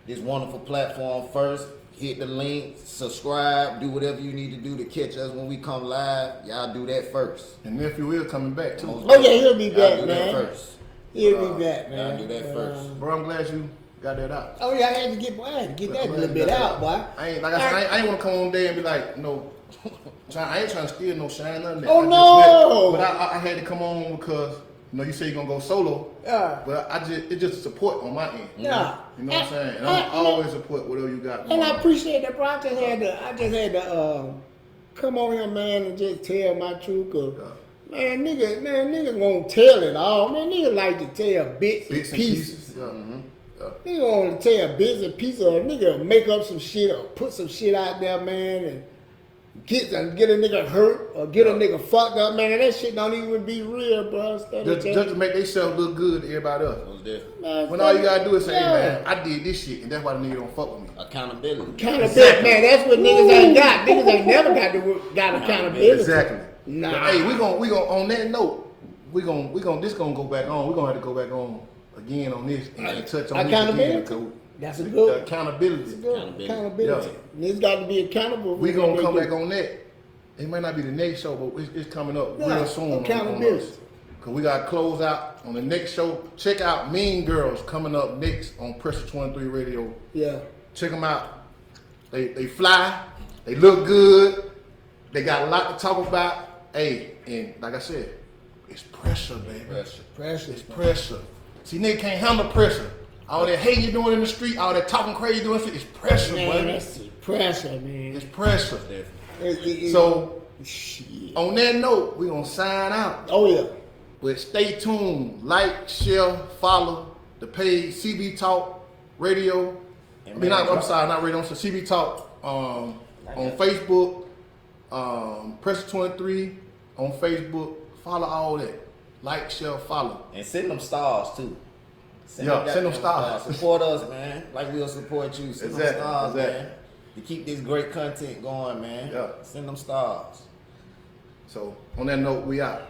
Speaker 2: this wonderful platform first. Hit the link, subscribe, do whatever you need to do to catch us when we come live. Y'all do that first.
Speaker 3: And nephew is coming back too.
Speaker 1: Oh yeah, he'll be
Speaker 2: Y'all
Speaker 1: back,
Speaker 2: do
Speaker 1: man.
Speaker 2: that first.
Speaker 1: He'll be back, man.
Speaker 2: Y'all do that first.
Speaker 3: Bro, I'm glad you got that out.
Speaker 1: Oh yeah, I had to get that a little bit out, boy.
Speaker 3: I ain't like I said, I ain't want to come on there and be like, no, I ain't trying to steal no shine, nothing.
Speaker 1: Oh,
Speaker 3: I just
Speaker 1: no.
Speaker 3: but I had to come on because you say you're gonna go solo.
Speaker 1: Yeah.
Speaker 3: But it's just support on my end.
Speaker 1: Yeah.
Speaker 3: You know what I'm saying? And I always support whatever you got.
Speaker 1: And
Speaker 3: going
Speaker 1: I
Speaker 3: on.
Speaker 1: appreciate that, bro. I just had to come on here, man, and just tell my truth. Cause man, niggas won't tell it all. Man, niggas like to tell bits and pieces.
Speaker 3: Yeah.
Speaker 1: Nigga want to tell bits and pieces. Or nigga make up some shit or put some shit out there, man, and get a nigga hurt or get a nigga fucked up, man. And that shit don't even be real, bro.
Speaker 3: Just to make themselves look good to everybody else.
Speaker 2: What's that?
Speaker 1: Man,
Speaker 3: When all you gotta do is say,
Speaker 1: yeah.
Speaker 3: hey man, I did this shit, and that's why the nigga don't fuck with me.
Speaker 2: Accountability.
Speaker 1: Accountability, man. That's what niggas ain't got. Niggas ain't never got accountability.
Speaker 3: Exactly.
Speaker 1: Nah.
Speaker 3: But, hey, we gonna on that note, this gonna go back on. We're gonna have to go back on again on this and touch on
Speaker 1: Accountability?
Speaker 3: this again.
Speaker 1: That's a
Speaker 3: The
Speaker 1: good.
Speaker 3: accountability.
Speaker 1: Accountability. Niggas got to be accountable.
Speaker 3: We gonna come back on that. It might not be the next show, but it's coming up real soon.
Speaker 1: Accountability.
Speaker 3: Cause we gotta close out on the next show. Check out Mean Girls coming up next on Pressure 23 Radio.
Speaker 1: Yeah.
Speaker 3: Check them out. They fly. They look good. They got a lot to talk about. Hey, and like I said, it's pressure, baby.
Speaker 1: Pressure.
Speaker 3: It's pressure. See, nigga can't handle pressure. All that hate you doing in the street, all that talking crazy doing shit, it's pressure,
Speaker 1: Man,
Speaker 3: baby.
Speaker 1: that's pressure, man.
Speaker 3: It's pressure.
Speaker 1: It-
Speaker 3: So,
Speaker 1: shit.
Speaker 3: on that note, we gonna sign out.
Speaker 1: Oh yeah.
Speaker 3: But stay tuned. Like, share, follow the page CB Talk Radio. I'm sorry, not radio. So CB Talk on Facebook. Pressure 23 on Facebook. Follow all that. Like, share, follow.
Speaker 2: And send them stars too.
Speaker 3: Send them
Speaker 2: goddamn
Speaker 3: stars.
Speaker 2: Support us, man. Like we'll support you. Send them stars,
Speaker 3: Exactly.
Speaker 2: man. To keep this great content going, man.
Speaker 3: Yeah.
Speaker 2: Send them stars.
Speaker 3: So on that note, we out.